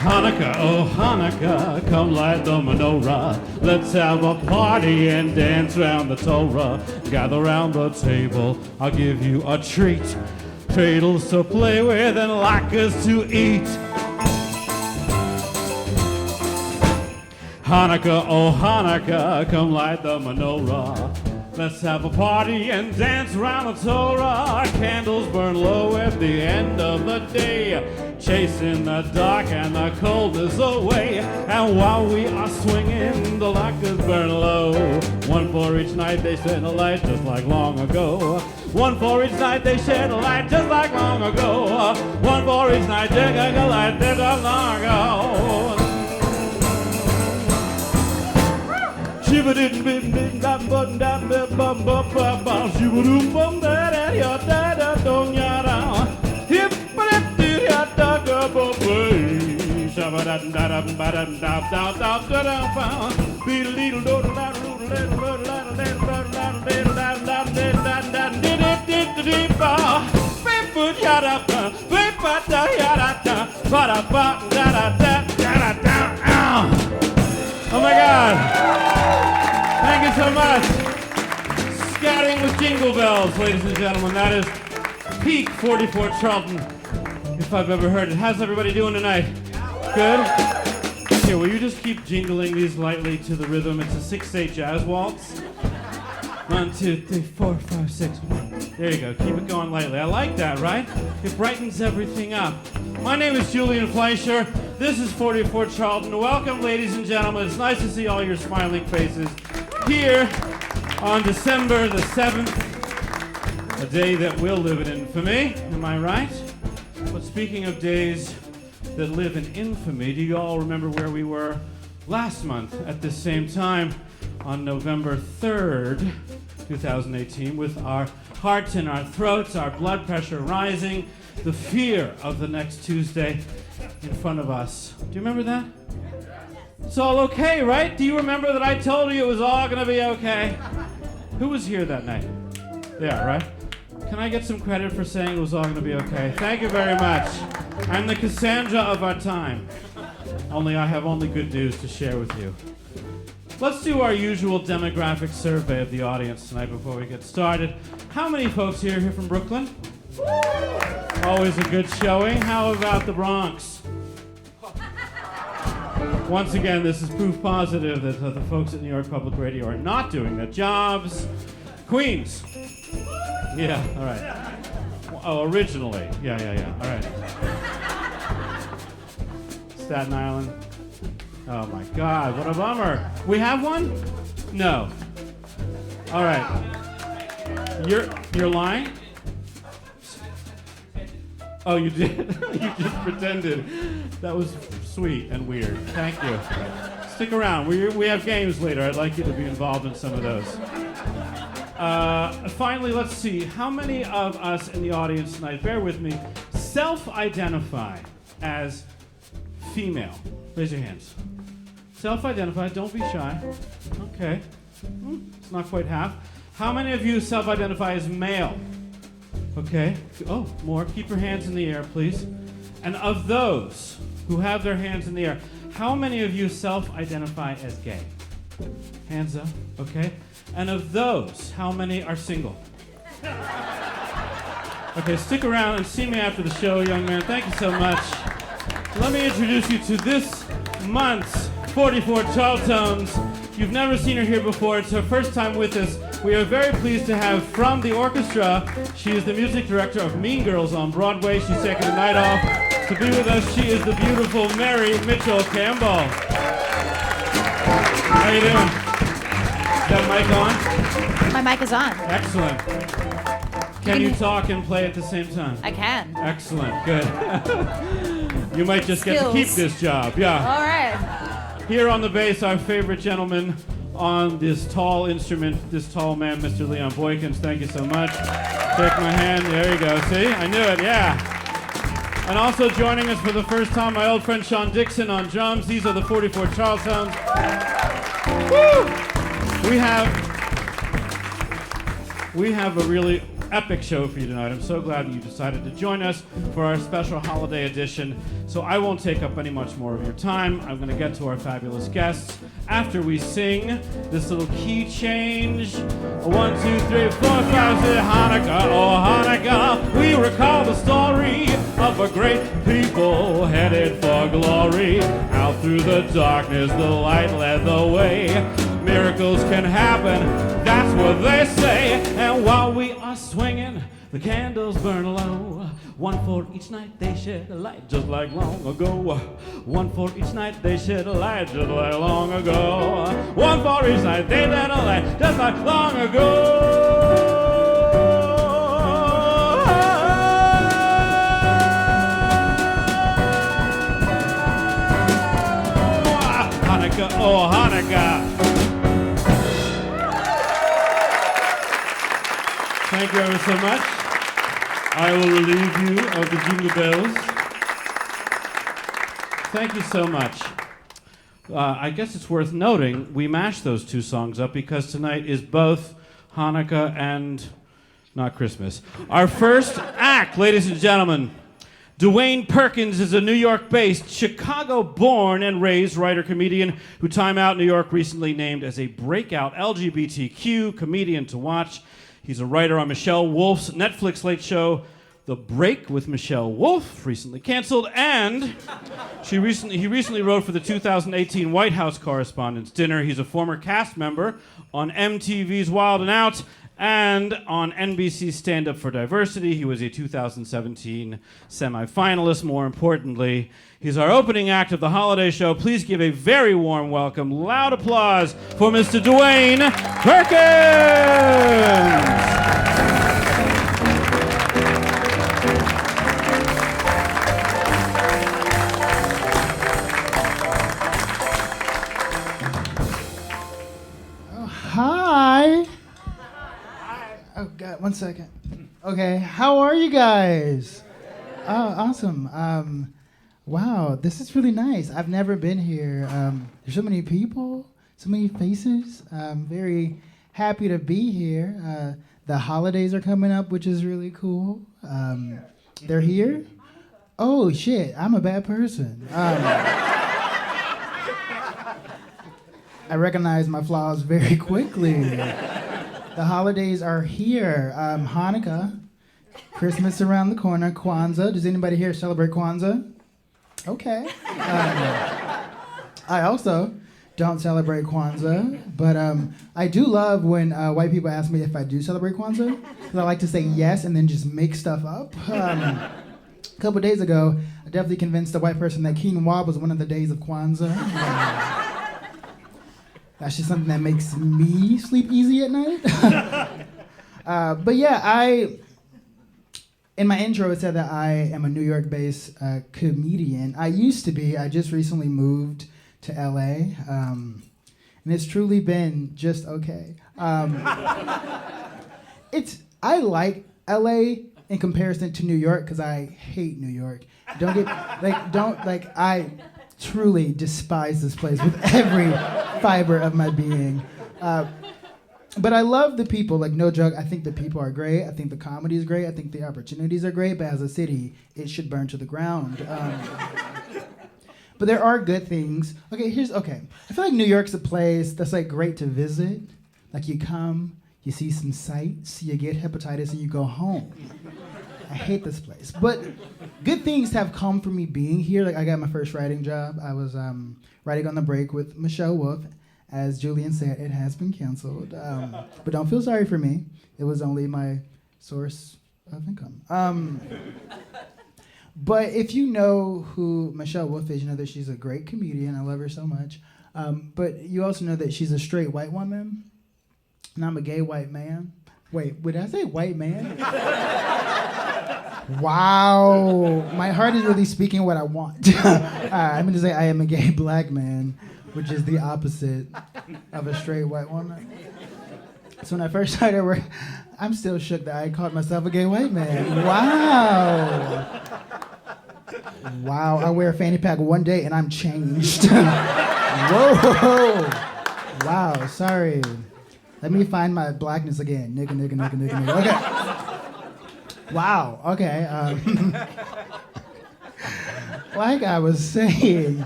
Hanukkah, oh Hanukkah, come light the menorah. Let's have a party and dance round the Torah. Gather round the table, I'll give you a treat. Cradles to play with and latkes to eat. Hanukkah, oh Hanukkah, come light the menorah. Let's have a party and dance around the Torah. Candles burn low at the end of the day, chasing the dark and the coldness away. And while we are swinging, the latkes burn low. One for each night they shed a light just like long ago. One for each night they shed a light just like long ago. One for each night they shed a light just like long ago. Shiva didn't bim dam bum dam bum bum bum bum shiva dum bum da da ya da da dong ya da hip ba da ya da ga bum bum shaba da da da ba da da da da da da ba be little do da do little da da da da da da da da ba be put ya da ba be pa da ya da da ba da ba da da da da. Oh my God. Thank you so much. Scouting with jingle bells, ladies and gentlemen. That is peak 44 Charlton, if I've ever heard it. How's everybody doing tonight? Good? Okay, will you just keep jingling these lightly to the rhythm? It's a 6/8 jazz waltz. 1, 2, 3, 4, 5, 6. There you go. Keep it going lightly. I like that, right? It brightens everything up. My name is Julian Fleisher. This is 44 Charlton. Welcome, ladies and gentlemen. It's nice to see all your smiling faces here on December the 7th, a day that will live in infamy. Am I right? But speaking of days that live in infamy, do you all remember where we were last month at this same time on November 3rd, 2018, with our hearts in our throats, our blood pressure rising, the fear of the next Tuesday in front of us. Do you remember that? It's all okay, right? Do you remember that I told you it was all gonna be okay? Who was here that night? Yeah, right? Can I get some credit for saying it was all gonna be okay? Thank you very much. I'm the Cassandra of our time. Only I have only good news to share with you. Let's do our usual demographic survey of the audience tonight before we get started. How many folks here are here from Brooklyn? Always a good showing. How about the Bronx? Once again, this is proof positive that the folks at New York Public Radio are not doing their jobs. Queens. Yeah, all right. Oh, originally. Yeah, all right. Staten Island. Oh my God, what a bummer. We have one? No. All right. You're lying? Oh, you did? You just pretended. That was sweet and weird. Thank you. Stick around. We have games later. I'd like you to be involved in some of those. Finally, let's see. How many of us in the audience tonight, bear with me, self-identify as female? Raise your hands. Self-identify. Don't be shy. Okay. It's not quite half. How many of you self-identify as male? Okay. Oh, more. Keep your hands in the air, please. And of those who have their hands in the air, how many of you self-identify as gay? Hands up. Okay. And of those, how many are single? Okay, stick around and see me after the show, young man. Thank you so much. Let me introduce you to this month's 44 Charltons. You've never seen her here before. It's her first time with us. We are very pleased to have from the orchestra, she is the music director of Mean Girls on Broadway. She's taking the night off to be with us. She is the beautiful Mary Mitchell-Campbell. How you doing? Is that mic on? My mic is on. Excellent. Can you talk and play at the same time? I can. Excellent. Good. You might just get to keep this job. Yeah. All right. Here on the bass, our favorite gentleman on this tall instrument, this tall man, Mr. Leon Boykins. Thank you so much. Shake my hand. There you go. See? I knew it. Yeah. And also joining us for the first time, my old friend Sean Dixon on drums. These are the 44 Charltons. Woo! We have a really epic show for you tonight. I'm so glad that you decided to join us for our special holiday edition. So I won't take up any much more of your time. I'm going to get to our fabulous guests after we sing this little key change. 1, 2, 3, 4, 5, 6, Hanukkah, oh Hanukkah. We recall the story of a great people headed for glory. Out through the darkness, the light led the way. Miracles can happen, that's what they say. And while we are swinging, the candles burn low. One for each night they shed a light, just like long ago. One for each night they shed a light, just like long ago. One for each night they shed a light, just like long ago. Hanukkah, oh Hanukkah. Thank you ever so much. I will relieve you of the jingle bells. Thank you so much. I guess it's worth noting we mashed those two songs up because tonight is both Hanukkah and not Christmas. Our first act, ladies and gentlemen. Dwayne Perkins is a New York-based, Chicago-born and raised writer-comedian who Time Out New York recently named as a breakout LGBTQ comedian to watch. He's a writer on Michelle Wolf's Netflix late show, The Break with Michelle Wolf, recently canceled, and he recently wrote for the 2018 White House Correspondents' Dinner. He's a former cast member on MTV's Wild 'N Out and on NBC's Stand Up for Diversity. He was a 2017 semifinalist, more importantly. He's our opening act of the holiday show. Please give a very warm welcome, loud applause for Mr. Dwayne Perkins! Hi. Oh, God, 1 second. Okay, how are you guys? Oh, awesome. Wow, this is really nice. I've never been here. There's so many people, so many faces. I'm very happy to be here. The holidays are coming up, which is really cool. They're here? Oh, shit, I'm a bad person. I recognize my flaws very quickly. The holidays are here. Hanukkah, Christmas around the corner, Kwanzaa. Does anybody here celebrate Kwanzaa? Okay. I also don't celebrate Kwanzaa, but I do love when white people ask me if I do celebrate Kwanzaa, because I like to say yes and then just make stuff up. A couple days ago, I definitely convinced a white person that quinoa was one of the days of Kwanzaa. That's just something that makes me sleep easy at night. But yeah, in my intro, it said that I am a New York-based comedian. I used to be. I just recently moved to LA, and it's truly been just okay. I like LA in comparison to New York because I hate New York. I truly despise this place with every fiber of my being. But I love the people, like no joke, I think the people are great, I think the comedy is great, I think the opportunities are great, but as a city, it should burn to the ground. But there are good things. Okay. I feel like New York's a place that's like great to visit. Like you come, you see some sights, you get hepatitis, and you go home. I hate this place. But good things have come from me being here. Like I got my first writing job. I was writing on The Break with Michelle Wolf. As Julian said, it has been canceled. But don't feel sorry for me. It was only my source of income. But if you know who Michelle Wolf is, you know that she's a great comedian. I love her so much. But you also know that she's a straight white woman, and I'm a gay white man. Wait, did I say white man? Wow. My heart is really speaking what I want. I'm going to say I am a gay black man, which is the opposite of a straight white woman. So when I first started work, I'm still shook that I called myself a gay white man. Wow, I wear a fanny pack one day and I'm changed. Whoa. Wow, sorry. Let me find my blackness again. Nigga. Okay. Wow, okay. Like I was saying,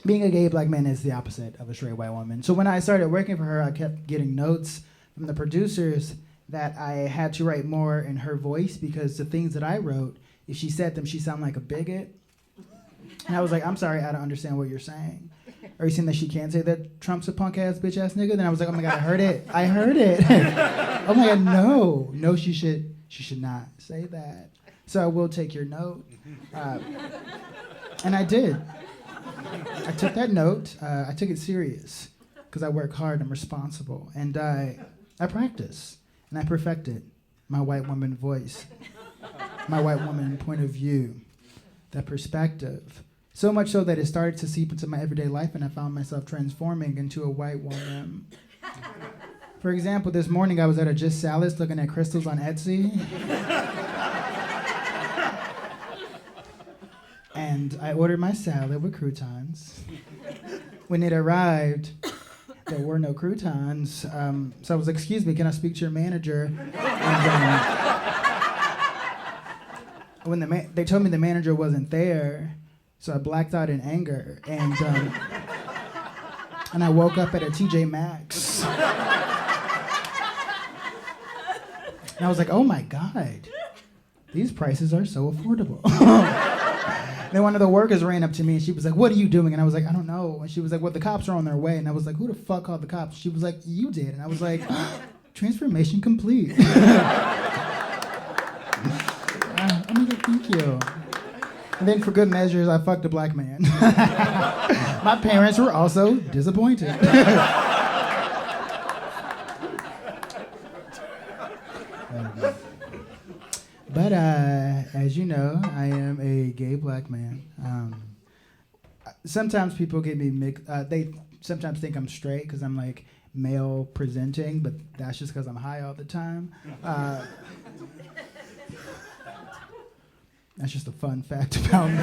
being a gay black man is the opposite of a straight white woman. So when I started working for her, I kept getting notes from the producers that I had to write more in her voice because the things that I wrote, if she said them, she sounded like a bigot. And I was like, I'm sorry, I don't understand what you're saying. Are you saying that she can't say that Trump's a punk ass, bitch ass nigga? Then I was like, oh my God, I heard it. Oh my God, no. No, she should not say that. So I will take your note. And I did. I took that note. I took it serious because I work hard. I'm responsible. And I practice. And I perfected my white woman voice, my white woman point of view, that perspective. So much so that it started to seep into my everyday life and I found myself transforming into a white woman. For example, this morning I was at a Just Salads looking at crystals on Etsy. And I ordered my salad with croutons. When it arrived, there were no croutons. So I was like, excuse me, can I speak to your manager? And they told me the manager wasn't there, so I blacked out in anger. And I woke up at a TJ Maxx. And I was like, oh my God, these prices are so affordable. Then one of the workers ran up to me and she was like, what are you doing? And I was like, I don't know. And she was like, well, the cops are on their way. And I was like, who the fuck called the cops? She was like, you did. And I was like, transformation complete. Oh my God, thank you. And then for good measures, I fucked a black man. My parents were also disappointed. But as you know, I am a gay black man. Sometimes people get me mixed. They sometimes think I'm straight because I'm like male presenting, but that's just because I'm high all the time. That's just a fun fact about me.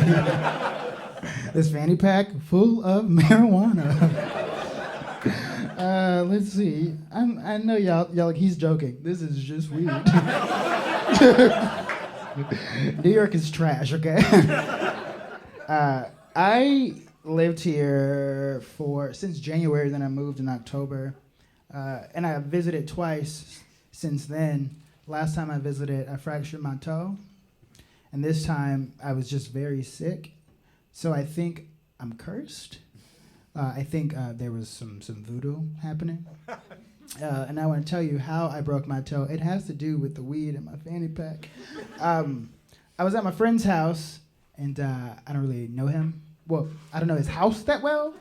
This fanny pack full of marijuana. Let's see. I know y'all like, he's joking. This is just weird. New York is trash, okay? I lived here since January, then I moved in October. And I visited twice since then. Last time I visited, I fractured my toe. And this time, I was just very sick. So I think I'm cursed. I think there was some voodoo happening. And I want to tell you how I broke my toe. It has to do with the weed in my fanny pack. I was at my friend's house, and I don't really know him. Well, I don't know his house that well.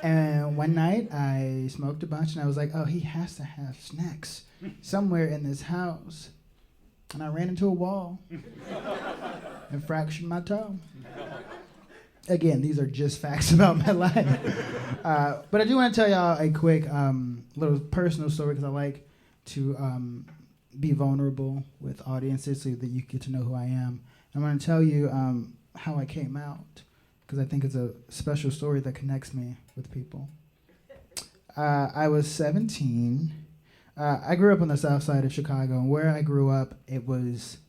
And one night, I smoked a bunch, and I was like, oh, he has to have snacks somewhere in this house. And I ran into a wall and fractured my toe. Again, these are just facts about my life. But I do want to tell y'all a quick little personal story because I like to be vulnerable with audiences so that you get to know who I am. I want to tell you how I came out because I think it's a special story that connects me with people. I was 17. I grew up on the south side of Chicago, and where I grew up, it was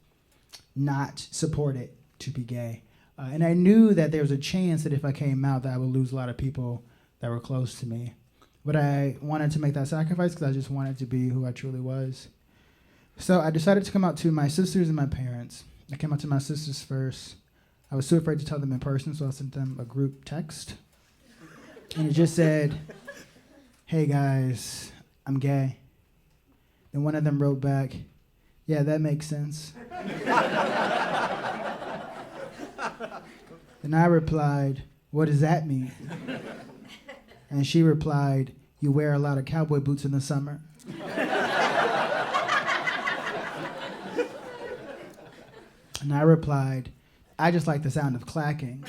not supported to be gay. And I knew that there was a chance that if I came out that I would lose a lot of people that were close to me. But I wanted to make that sacrifice because I just wanted to be who I truly was. So I decided to come out to my sisters and my parents. I came out to my sisters first. I was too afraid to tell them in person, so I sent them a group text. And it just said, hey guys, I'm gay. And one of them wrote back, yeah, that makes sense. And I replied, what does that mean? And she replied, you wear a lot of cowboy boots in the summer. And I replied, I just like the sound of clacking.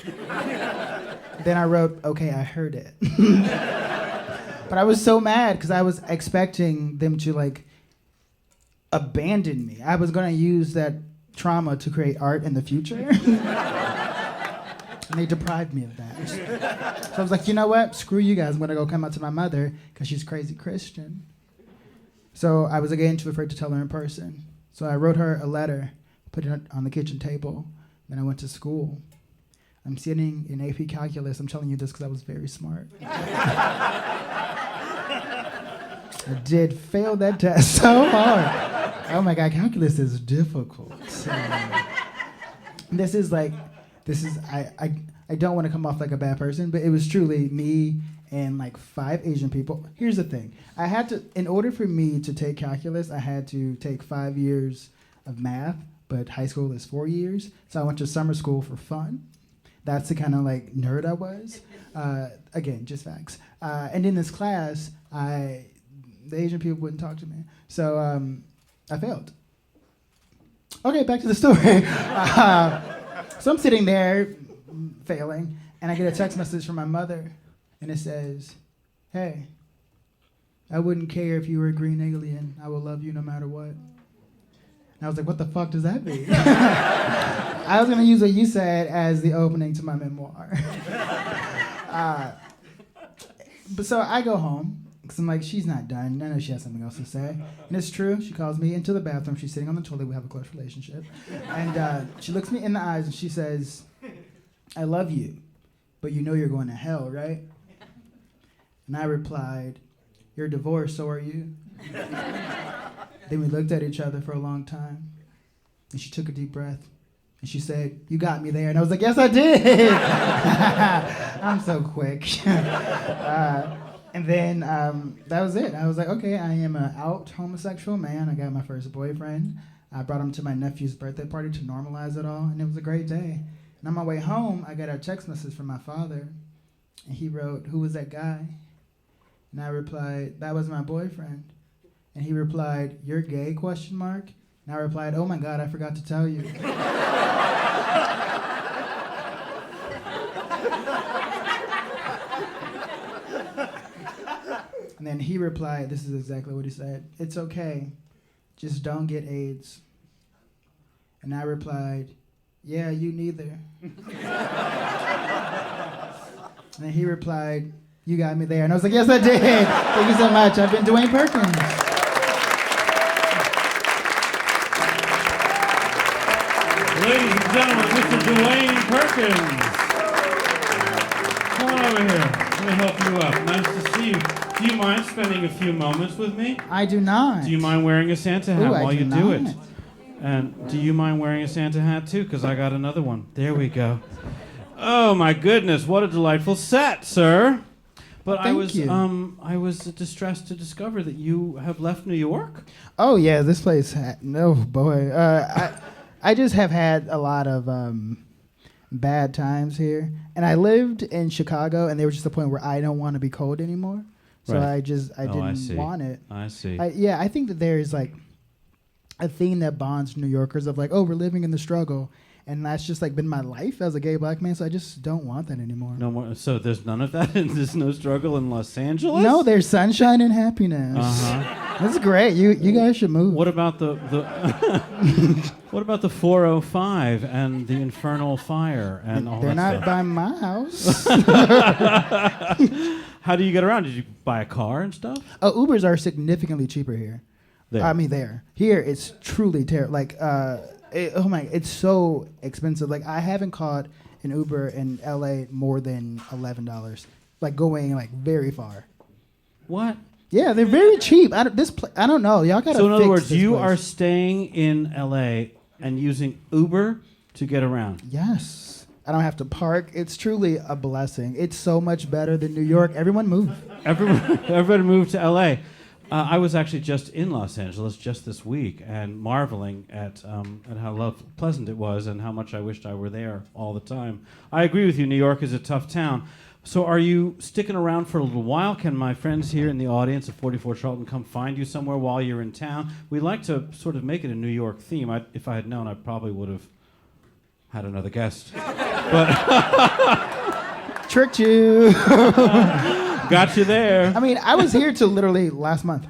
Then I wrote, okay, I heard it. But I was so mad because I was expecting them to like abandon me. I was going to use that trauma to create art in the future. And they deprived me of that. So I was like, you know what? Screw you guys. I'm going to go come out to my mother because she's crazy Christian. So I was again too afraid to tell her in person. So I wrote her a letter, put it on the kitchen table, then I went to school. I'm sitting in AP Calculus. I'm telling you this because I was very smart. I did fail that test so hard. Oh my God, calculus is difficult. I don't want to come off like a bad person, but it was truly me and like 5 Asian people. Here's the thing. In order for me to take calculus, I had to take 5 years of math, but high school is 4 years. So I went to summer school for fun. That's the kind of like nerd I was. Again, just facts. And in this class, the Asian people wouldn't talk to me. So I failed. Okay, back to the story. So I'm sitting there failing, and I get a text message from my mother, and it says, "Hey, I wouldn't care if you were a green alien. I will love you no matter what." And I was like, what the fuck does that mean? I was going to use what you said as the opening to my memoir. But so I go home, because I'm like, she's not done. I know she has something else to say. And it's true. She calls me into the bathroom. She's sitting on the toilet. We have a close relationship. And she looks me in the eyes and she says, "I love you, but you know you're going to hell, right?" And I replied, "You're divorced, so are you." Then we looked at each other for a long time. And she took a deep breath. And she said, "You got me there." And I was like, "Yes, I did." I'm so quick. And then that was it. I was like, okay, I am an out homosexual man. I got my first boyfriend. I brought him to my nephew's birthday party to normalize it all. And it was a great day. And on my way home, I got a text message from my father. And he wrote, "Who was that guy?" And I replied, "That was my boyfriend." And he replied, "You're gay, question mark?" And I replied, "Oh my God, I forgot to tell you." And then he replied, this is exactly what he said, "It's okay, just don't get AIDS." And I replied, "Yeah, you neither." And then he replied, "You got me there." And I was like, "Yes, I did. Thank you so much. I've been Dwayne Perkins." Ladies and gentlemen, Mr. Dwayne Perkins. Come on over here. Let me help you up. Nice to see you. Do you mind spending a few moments with me? I do not. Do you mind wearing a Santa hat while you do it? not. And do you mind wearing a Santa hat too? Because I got another one. There we go. Oh my goodness, what a delightful set, sir. But Thank you. I was distressed to discover that you have left New York. Oh yeah, this place. No boy. I just have had a lot of bad times here, and I lived in Chicago, and there was just a point where I don't want to be cold anymore. So Right. I didn't want it. I see. I think that there is like a thing that bonds New Yorkers of like, oh, we're living in the struggle. And that's just like been my life as a gay black man, so I just don't want that anymore. No more. So there's none of that. There's no struggle in Los Angeles. No, there's sunshine and happiness. That's great. You guys should move. What about the what about the 405 and the infernal fire and all They're that not stuff? by my house. How do you get around? Did you buy a car and stuff? Ubers are significantly cheaper here. There. I mean, there. Here, it's truly terrible. Like, it's so expensive. Like, I haven't caught an Uber in LA more than $11. Like, going like very far. What? Yeah, they're very cheap. I don't know. Y'all gotta. So in other fix words, this you place. are staying in LA and using Uber to get around. Yes. I don't have to park. It's truly a blessing. It's so much better than New York. Everyone move. Everybody moved to LA. I was actually just in Los Angeles just this week and marveling at how pleasant it was and how much I wished I were there all the time. I agree with you. New York is a tough town. So are you sticking around for a little while? Can my friends here in the audience of 44 Charlton come find you somewhere while you're in town? We like to sort of make it a New York theme. If I had known, I probably would have had another guest. But Tricked you. got you there. I mean, I was here till literally last month.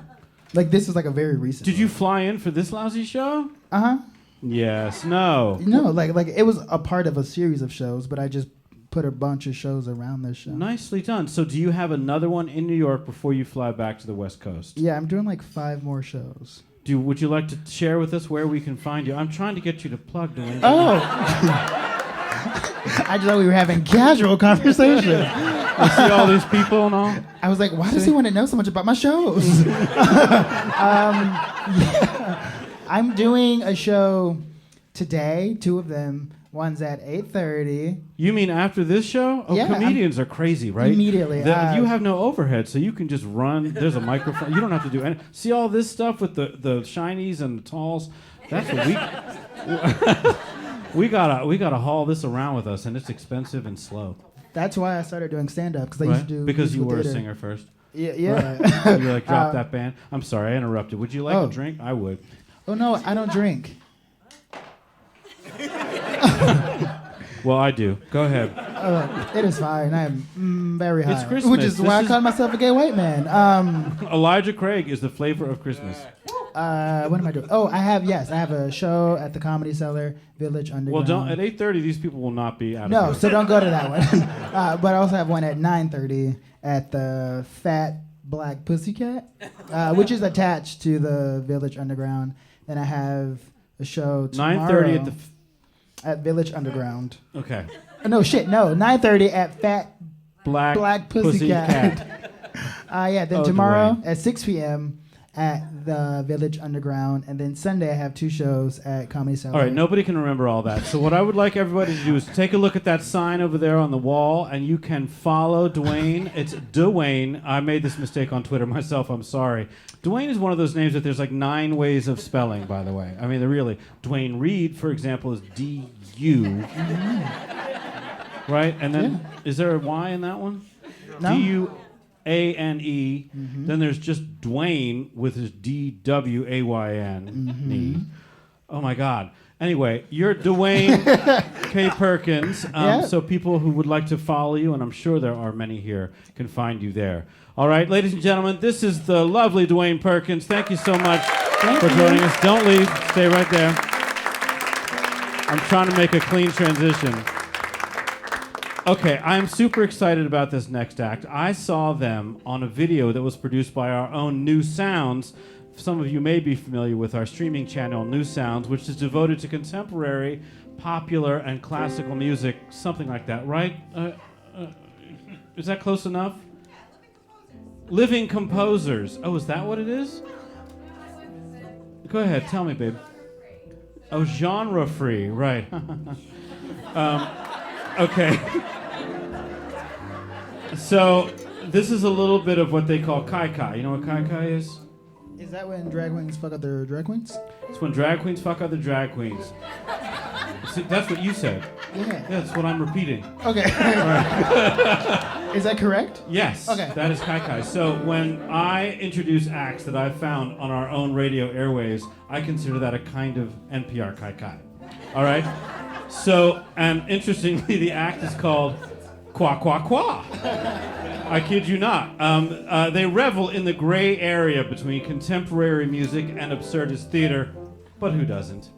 Like, this is like a very recent. Did you fly in for this lousy show? Uh-huh. Yes. No. No, like it was a part of a series of shows, but I just put a bunch of shows around this show. Nicely done. So do you have another one in New York before you fly back to the West Coast? Yeah, I'm doing like 5 more shows. Would you like to share with us where we can find you? I'm trying to get you to plug, Dwayne. Oh. I just thought we were having casual conversation. You see all these people and all? I was like, why does he want to know so much about my shows? Yeah. I'm doing a show today, 2 of them. One's at 8:30. You mean after this show? Oh, Yeah, comedians are crazy, right? Immediately. You have no overhead, so you can just run. There's a microphone. You don't have to do anything. See all this stuff with the shinies and the talls? That's what we gotta haul this around with us, and it's expensive and slow. That's why I started doing stand-up, because I used to do because you musical were theater. a singer first. Yeah. Right. You like dropped that band. I'm sorry, I interrupted. Would you like a drink? I would. Oh no, I don't drink. Well, I do. Go ahead. It is fine. I am very high. It's Christmas. Which is why I call myself a gay white man. Elijah Craig is the flavor of Christmas. What am I doing? Oh, I have a show at the Comedy Cellar, Village Underground. Well, at 8:30, these people will not be out No, of so don't go to that one. But I also have one at 9:30 at the Fat Black Pussycat, which is attached to the Village Underground. Then I have a show tomorrow. 9:30 at Village Underground. Okay. No, 9:30 at Fat Black Pussycat. Then tomorrow Dwayne. at 6 p.m. at the Village Underground, and then Sunday I have 2 shows at Comedy Cellar. All right, nobody can remember all that. So what I would like everybody to do is take a look at that sign over there on the wall, and you can follow Dwayne. It's Dwayne. I made this mistake on Twitter myself. I'm sorry. Dwayne is one of those names that there's like 9 ways of spelling, by the way. I mean, they're really. Dwayne Reed, for example, is D-U. Right? And then, is there a Y in that one? No. D-U-A-N-E. Then there's just Dwayne with his D-W-A-Y-N. Oh, my God. Anyway, you're Dwayne K. Perkins. So people who would like to follow you, and I'm sure there are many here, can find you there. All right, ladies and gentlemen, this is the lovely Dwayne Perkins. Thank you so much for joining us. Don't leave. Stay right there. I'm trying to make a clean transition. Okay, I'm super excited about this next act. I saw them on a video that was produced by our own New Sounds. Some of you may be familiar with our streaming channel, New Sounds, which is devoted to contemporary, popular, and classical music, something like that, right? Is that close enough? Living Composers. Oh, is that what it is? Go ahead, tell me, babe. Oh, genre free, right. Okay. So, this is a little bit of what they call kai kai. You know what kai kai is? Is that when drag queens fuck other drag queens? It's when drag queens fuck other drag queens. See, that's what you said. Yeah. That's what I'm repeating. Okay. Is that correct? Yes. Okay. That is kai kai. So when I introduce acts that I've found on our own radio airways, I consider that a kind of NPR kai kai. All right? So, and interestingly, the act is called Quaqua Qua. I kid you not. They revel in the gray area between contemporary music and absurdist theater, but who doesn't?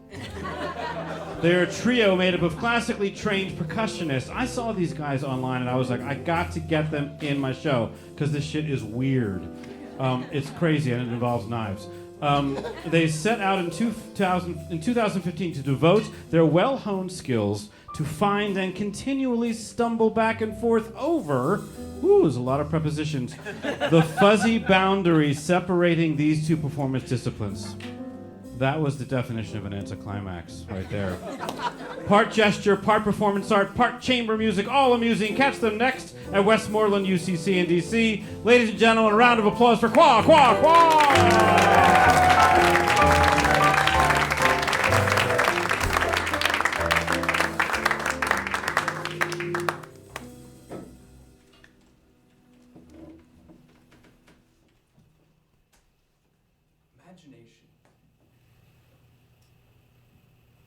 They're a trio made up of classically trained percussionists. I saw these guys online and I was like, I got to get them in my show because this shit is weird. It's crazy and it involves knives. They set out in 2015 to devote their well-honed skills to find and continually stumble back and forth over, there's a lot of prepositions, the fuzzy boundaries separating these two performance disciplines. That was the definition of an anticlimax right there. Part gesture, part performance art, part chamber music, all amusing. Catch them next at Westmoreland, UCC in DC. Ladies and gentlemen, a round of applause for QuaQuaQua!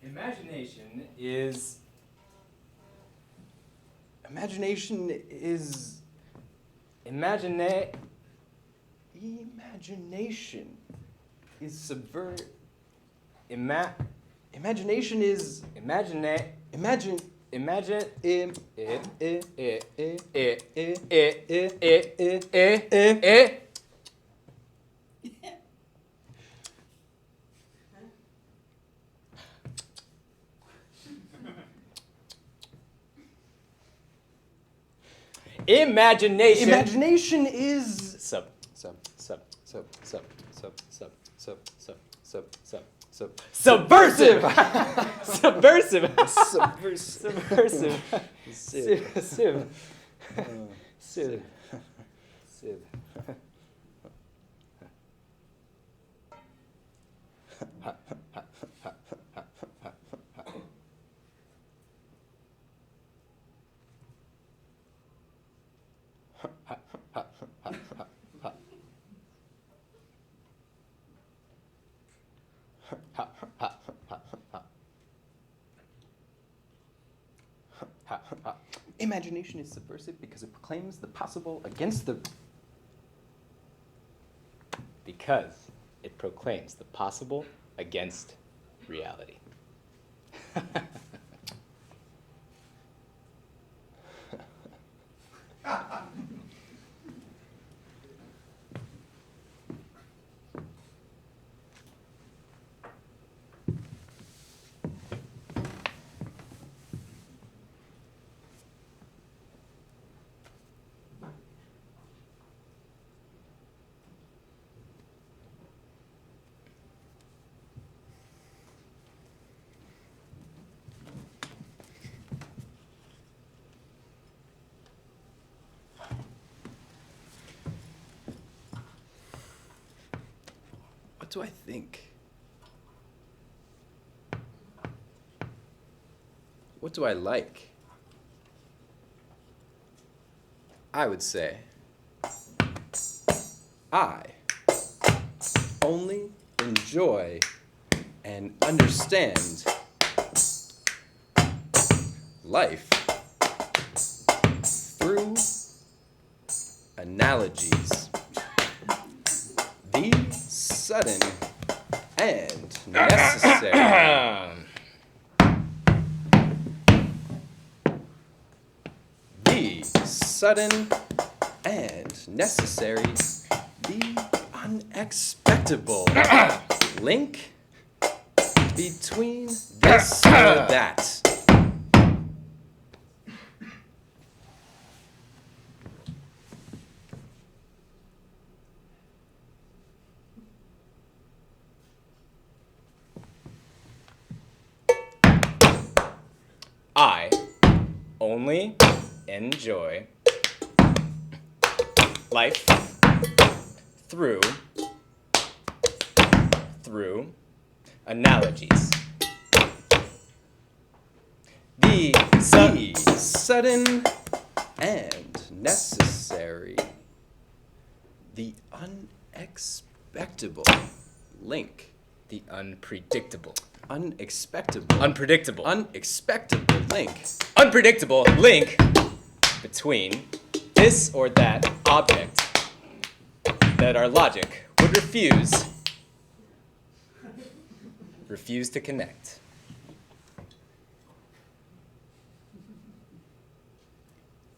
Imagination is Imagination. Imagination is subversive. Subversive. subversive. Civ. Imagination is subversive because it proclaims the possible against the... Because it proclaims the possible against reality. What do I think? What do I like? I would say I only enjoy and understand life through analogies. The sudden and necessary. The sudden and necessary. The unexpectable link between this or that. I only enjoy life through analogies. The sudden and necessary. The unexpectable link. The unpredictable. Unexpectable. Unpredictable. Unexpectable link. Unpredictable link between this or that object that our logic would refuse to connect.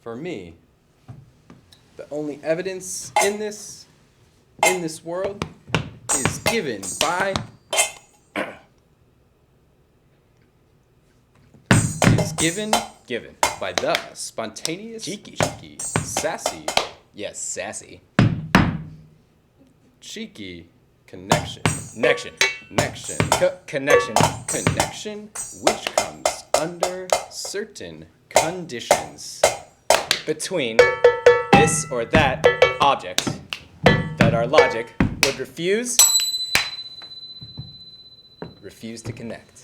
For me, the only evidence in this world is given by given by the spontaneous, cheeky, sassy, yes, sassy, cheeky connection, connection, which comes under certain conditions between this or that object that our logic would refuse to connect.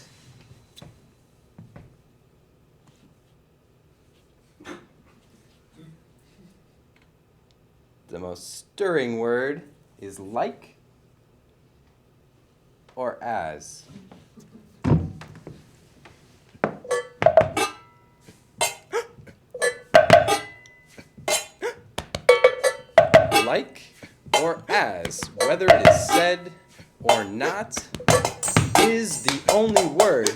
The most stirring word is like or as. Like or as, whether it is said or not, is the only word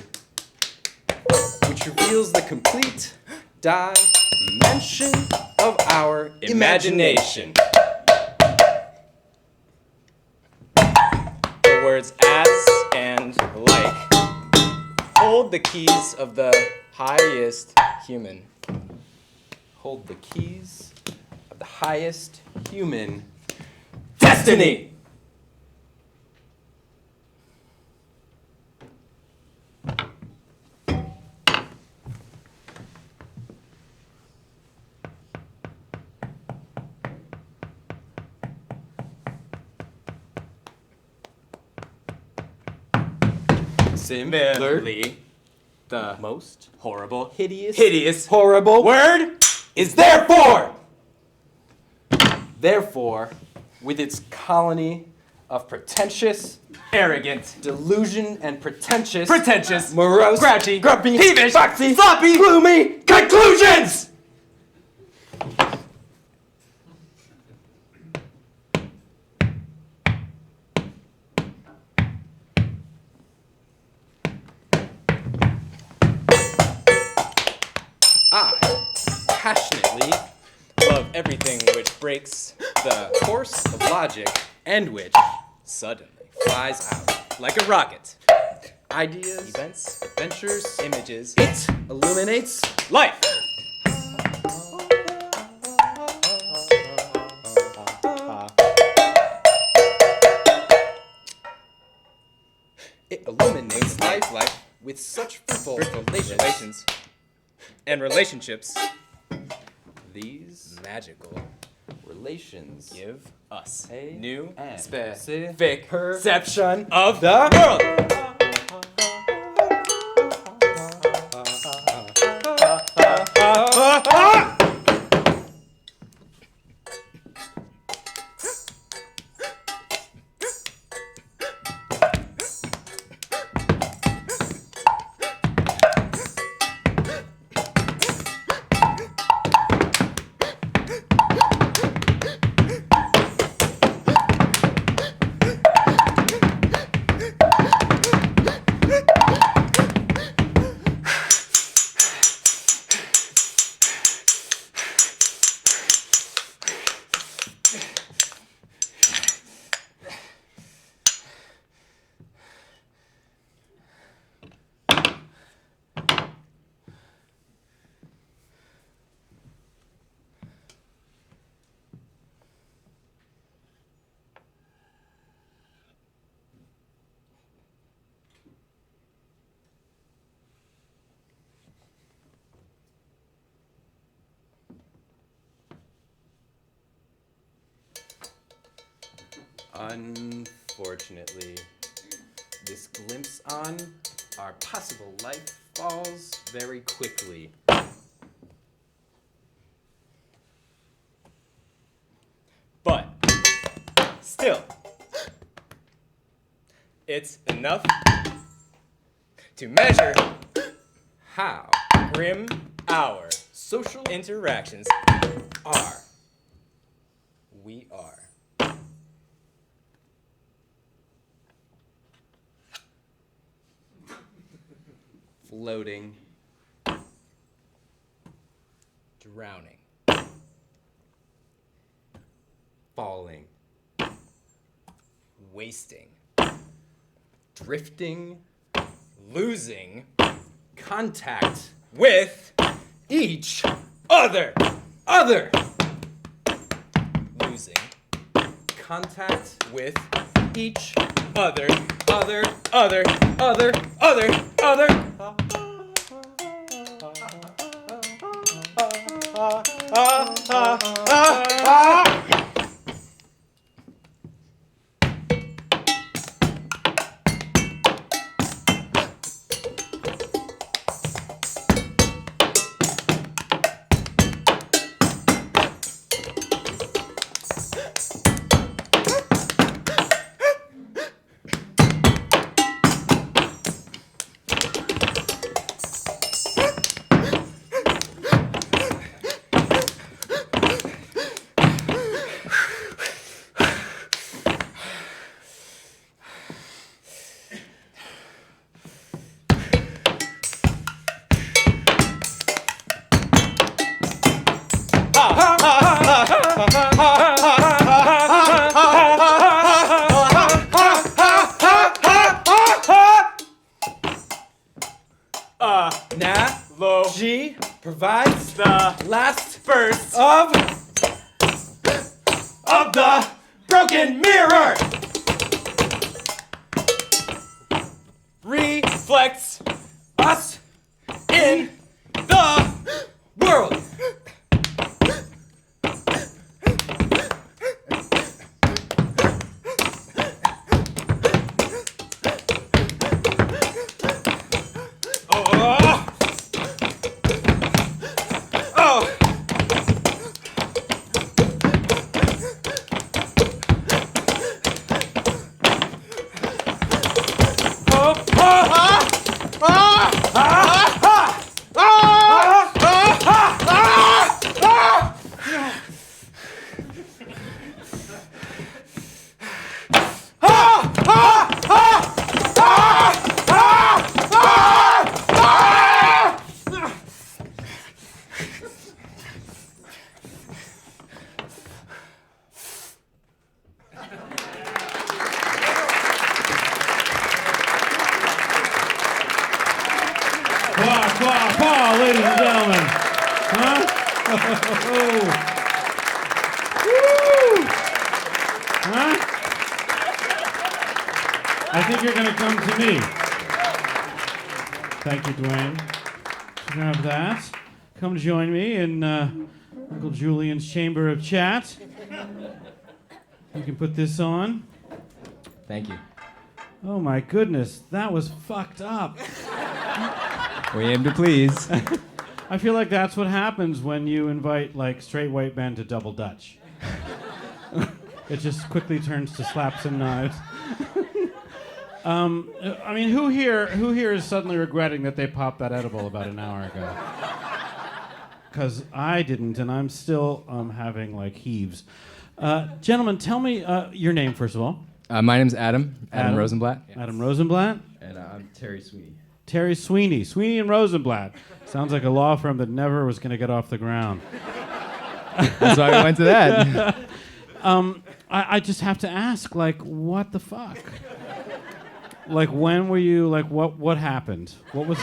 which reveals the complete dimension of our imagination. The words as and like hold the keys of the highest human hold the keys of the highest human destiny. Similarly, the most horrible, hideous, horrible word is therefore. Therefore, with its colony of pretentious, arrogant, delusion and pretentious, morose, grouchy, grumpy, peevish, foxy, sloppy, gloomy conclusions. I passionately love everything which breaks the course of logic and which suddenly flies out like a rocket. Ideas, events, adventures, images. It illuminates life. It illuminates life with such fruitful relations and relationships. These magical relations give us a new and specific perception of the world. Unfortunately, this glimpse on our possible life falls very quickly. But still, it's enough to measure how grim our social interactions are. We are floating, drowning, falling, wasting, drifting, losing contact with each other, losing contact with each other. bursts of the broken mirror reflects us in the world. Quaqua, ladies and gentlemen. Huh? Woo! Huh? I think you're going to come to me. Thank you, Dwayne. Grab that. Come join me in Uncle Julian's chamber of chat. You can put this on. Thank you. Oh my goodness, that was fucked up. We aim to please. I feel like that's what happens when you invite like straight white men to double dutch. It just quickly turns to slaps and knives. I mean, who here is suddenly regretting that they popped that edible about an hour ago? Because I didn't, and I'm still having like heaves. Gentlemen, tell me your name first of all. My name's Adam Rosenblatt. Adam Rosenblatt. And I'm Terry Sweeney. Terry Sweeney. Sweeney and Rosenblatt. Sounds like a law firm that never was going to get off the ground. That's why we went to that. I just have to ask, like, what the fuck? Like, when were you, like, what happened? What was...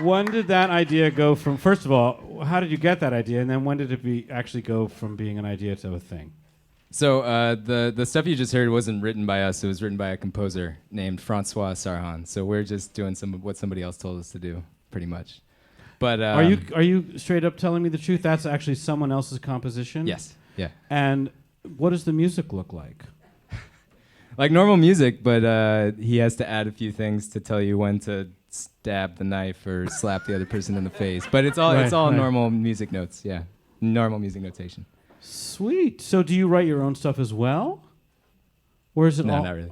When did that idea go from... First of all, how did you get that idea? And then when did it actually go from being an idea to a thing? So the stuff you just heard wasn't written by us. It was written by a composer named Francois Sarhan. So we're just doing some of what somebody else told us to do, pretty much. But are you straight up telling me the truth? That's actually someone else's composition? Yes. Yeah. And what does the music look like? Like normal music, but he has to add a few things to tell you when to stab the knife or slap the other person in the face. But it's all Right. normal music notes. Yeah, normal music notation. Sweet. So do you write your own stuff as well? Or is it No, all... not really.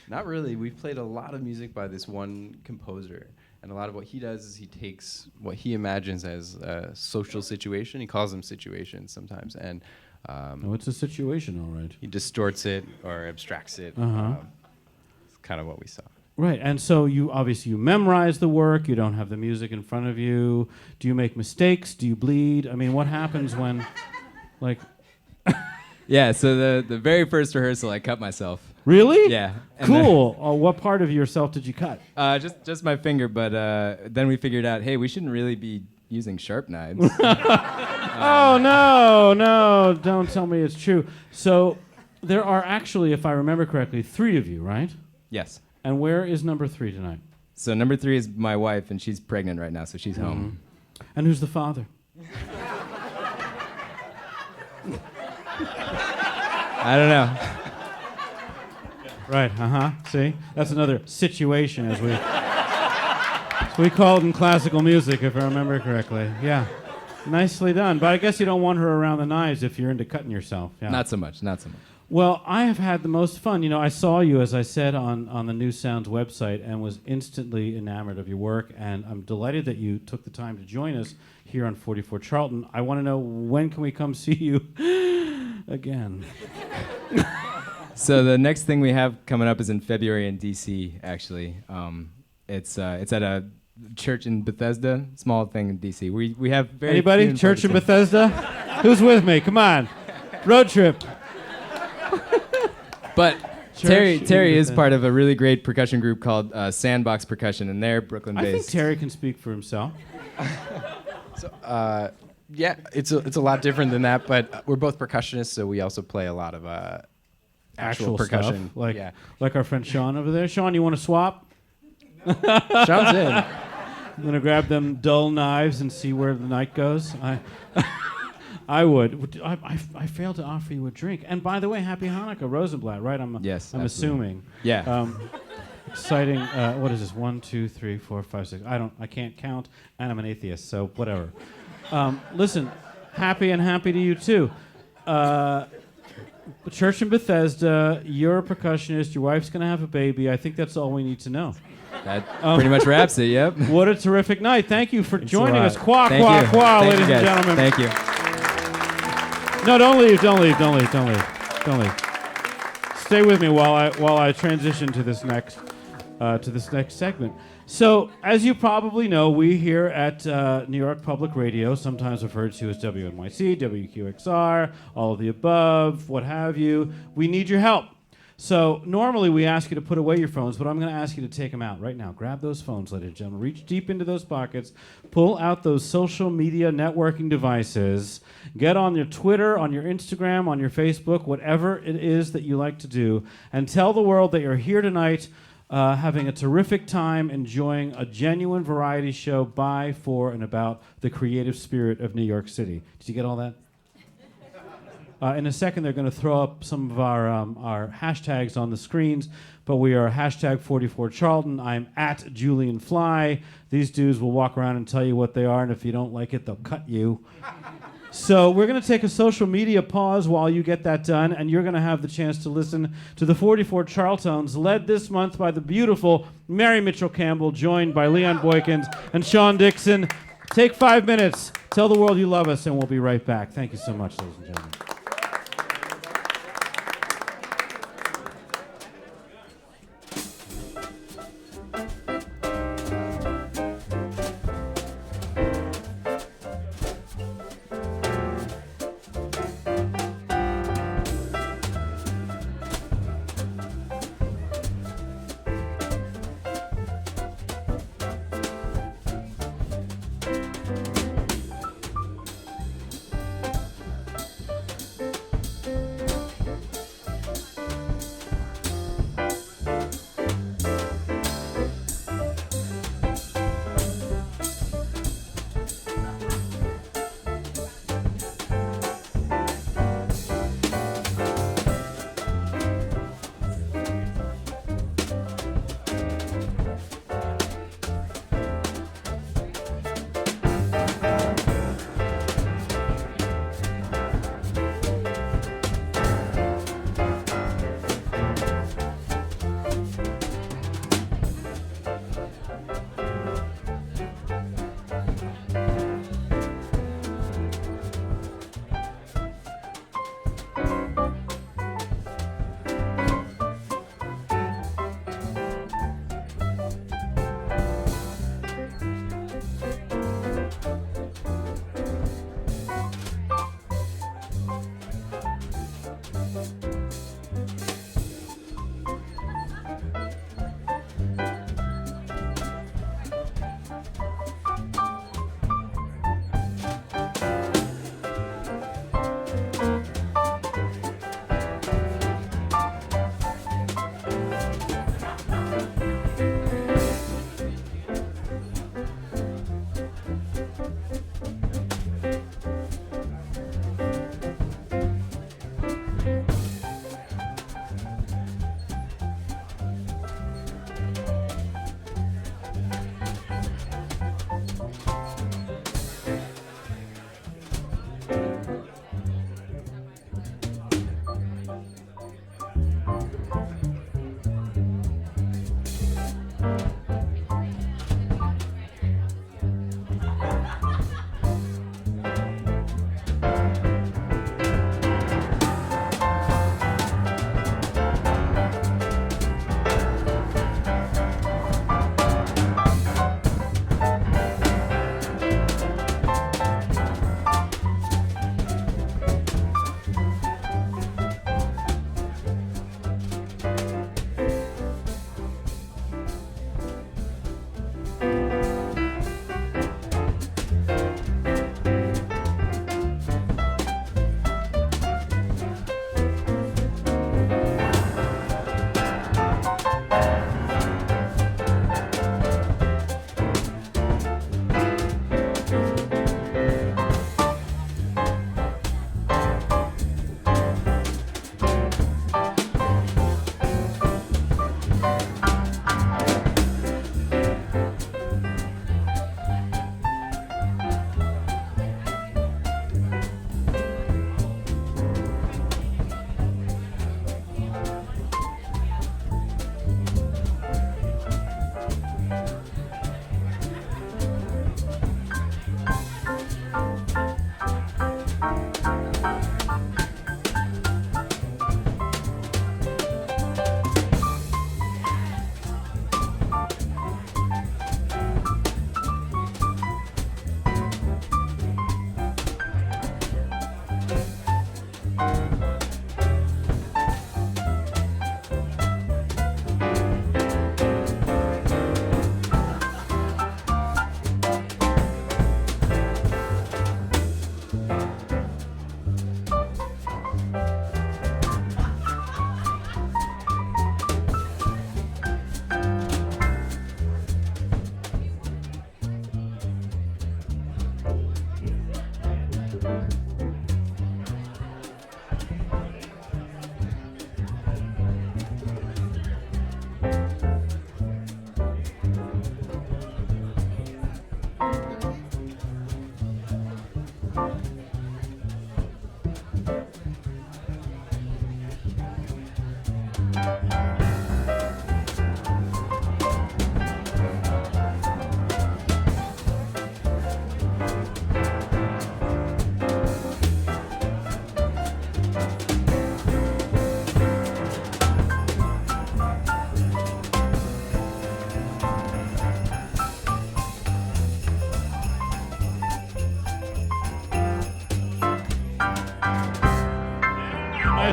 Not really. We've played a lot of music by this one composer. And a lot of what he does is he takes what he imagines as a social situation. He calls them situations sometimes. And Oh, it's a situation, all right. he distorts it or abstracts it. It's kind of what we saw. Right, and so you memorize the work, you don't have the music in front of you. Do you make mistakes? Do you bleed? I mean, what happens when, like... Yeah, so the very first rehearsal, I cut myself. Really? Yeah. and Cool. What part of yourself did you cut? then- just my finger, but then we figured out, hey, we shouldn't really be using sharp knives. Oh, no, don't tell me it's true. So there are actually, if I remember correctly, 3 of you, right? Yes. And where is number 3 tonight? So number 3 is my wife, and she's pregnant right now, so she's home. And who's the father? I don't know. Right, See? That's another situation, as we call it in classical music, if I remember correctly. Yeah. Nicely done. But I guess you don't want her around the knives if you're into cutting yourself. Yeah. Not so much. Well, I have had the most fun. You know, I saw you, as I said, on the New Sounds website and was instantly enamored of your work. And I'm delighted that you took the time to join us here on 44 Charlton. I want to know, when can we come see you again? So the next thing we have coming up is in February in D.C., actually. It's at a church in Bethesda, small thing in D.C. We have very Anybody? few Church in important Bethesda? Who's with me? Come on. Road trip. But Church Terry in is Bethesda. part of a really great percussion group called Sandbox Percussion, and they're Brooklyn-based. I think Terry can speak for himself. So, yeah, it's a lot different than that, but we're both percussionists, so we also play a lot of actual percussion. Stuff, like our friend Sean over there. Sean, you want to swap? Sean's in. I'm gonna grab them dull knives and see where the night goes. I would. I failed to offer you a drink. And by the way, Happy Hanukkah, Rosenblatt, right? Yes, I'm absolutely. assuming. Yeah. Exciting. What is this? 1, 2, 3, 4, 5, 6. I can't count, and I'm an atheist, so whatever. Listen, happy to you too. Church in Bethesda. You're a percussionist. Your wife's gonna have a baby. I think that's all we need to know. That pretty much wraps it, yep. What a terrific night. Thank you for joining us. Thank you. QuaQuaQua, Thank ladies you and guys. gentlemen. Thank you. No, don't leave. Stay with me while I transition to this next segment. So, as you probably know, we here at New York Public Radio, sometimes referred to as WNYC, WQXR, all of the above, what have you, we need your help. So normally we ask you to put away your phones, but I'm going to ask you to take them out right now. Grab those phones, ladies and gentlemen. Reach deep into those pockets. Pull out those social media networking devices. Get on your Twitter, on your Instagram, on your Facebook, whatever it is that you like to do, and tell the world that you're here tonight having a terrific time, enjoying a genuine variety show by, for, and about the creative spirit of New York City. Did you get all that? In a second, they're going to throw up some of our hashtags on the screens, but we are hashtag 44 Charlton. I'm at Julian Fly. These dudes will walk around and tell you what they are, and if you don't like it, they'll cut you. So we're going to take a social media pause while you get that done, and you're going to have the chance to listen to the 44 Charltons, led this month by the beautiful Mary Mitchell Campbell, joined by Leon Boykins and Sean Dixon. Take 5 minutes. Tell the world you love us, and we'll be right back. Thank you so much, ladies and gentlemen.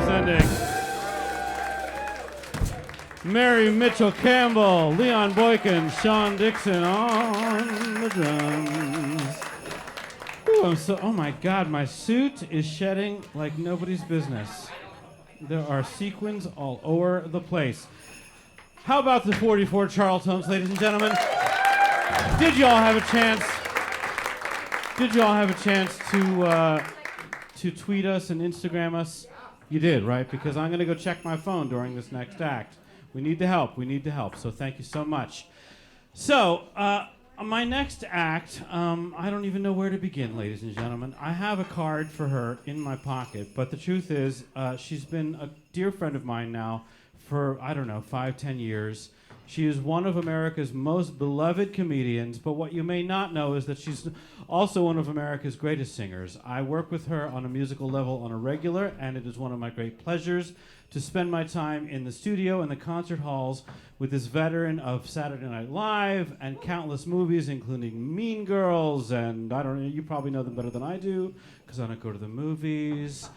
nice ending. Mary Mitchell Campbell, Leon Boykin, Sean Dixon on the drums. Ooh, oh my God, my suit is shedding like nobody's business. There are sequins all over the place. How about the 44 Charltons, ladies and gentlemen? Did you all have a chance? Did you all have a chance to tweet us and Instagram us? You did, right? Because I'm going to go check my phone during this next act. We need the help. We need the help. So thank you so much. So my next act, I don't even know where to begin, ladies and gentlemen. I have a card for her in my pocket, but the truth is she's been a dear friend of mine now for, I don't know, 5-10 years. She is one of America's most beloved comedians, but what you may not know is that she's also one of America's greatest singers. I work with her on a musical level on a regular, and it is one of my great pleasures to spend my time in the studio and the concert halls with this veteran of Saturday Night Live and countless movies, including Mean Girls, and I don't know, you probably know them better than I do, because I don't go to the movies.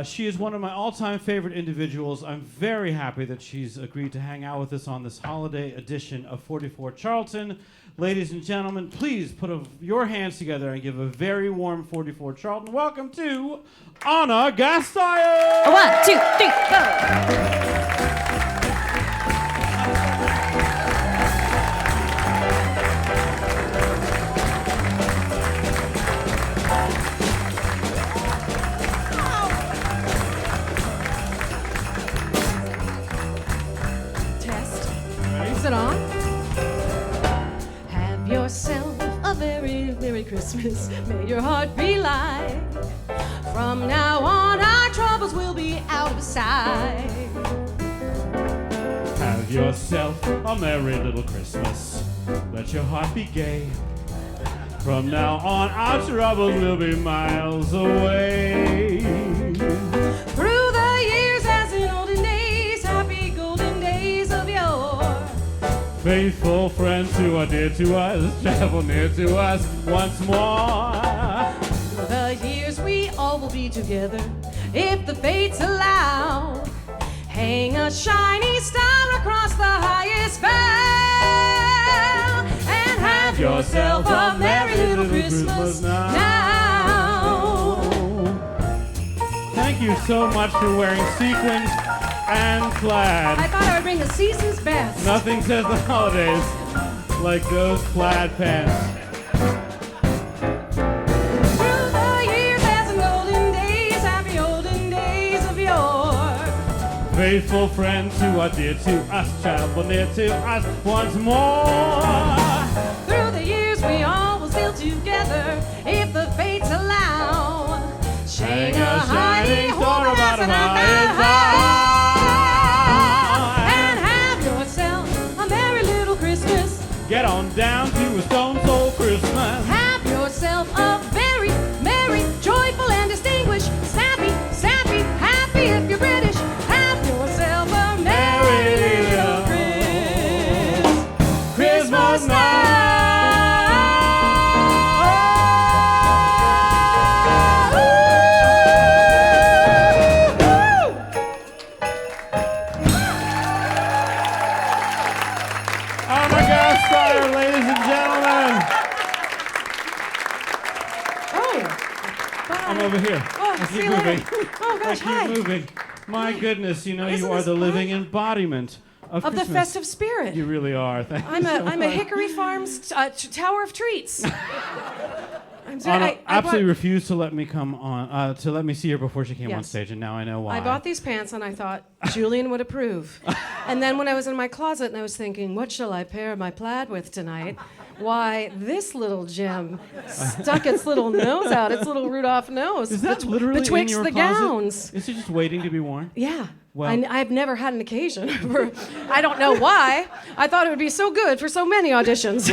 She is one of my all-time favorite individuals. I'm very happy that she's agreed to hang out with us on this holiday edition of 44 Charlton. Ladies and gentlemen, please put your hands together and give a very warm 44 Charlton welcome to Ana Gasteyer! 1, 2, 3, go! Is it on? Have yourself a very Merry Christmas. May your heart be light. From now on, our troubles will be out of sight. Have yourself a merry little Christmas. Let your heart be gay. From now on, our troubles will be miles away. Through the years, as in olden days, happy golden days of yore. Faithful friends who are dear to us, travel near to us once more. Through the years, we all will be together, if the fates allow. Hang a shiny star across the highest bough, and have yourself a merry little Christmas now. Thank you so much for wearing sequins and plaid. I thought I would bring the season's best. Nothing says the holidays like those plaid pants. Through the years, as in golden days, happy olden days of yore. Faithful friends who are dear to us, travel near to us once more. Through the years, we all will still together, if the fates allow. Hang a shiny star about and have yourself a merry little Christmas. Get on down to a Stone Soul Christmas. Have yourself a very merry, joyful, and distinguished, sappy, happy if you're British. Have yourself a merry little Christmas night. Ana Gasteyer, ladies and gentlemen. I'm over here. Oh, I see you keep later. moving. Oh gosh, I hi. keep moving. My goodness, you know, Isn't you are this the fun? living embodiment of Of the Christmas. festive spirit. You really are. Thank you so I'm a much. Hickory Farms tower of treats. I'm sorry, Anna I absolutely bought, refused to let me come on, to let me see her before she came on Yes. stage, and now I know why. I bought these pants and I thought Julian would approve. And then when I was in my closet and I was thinking, what shall I pair my plaid with tonight? Why, this little gem stuck its little nose out, its little Rudolph nose. Is that literally betwixt in your the closet? gowns. Is it just waiting to be worn? Yeah. Well- I've never had an occasion. I don't know why. I thought it would be so good for so many auditions.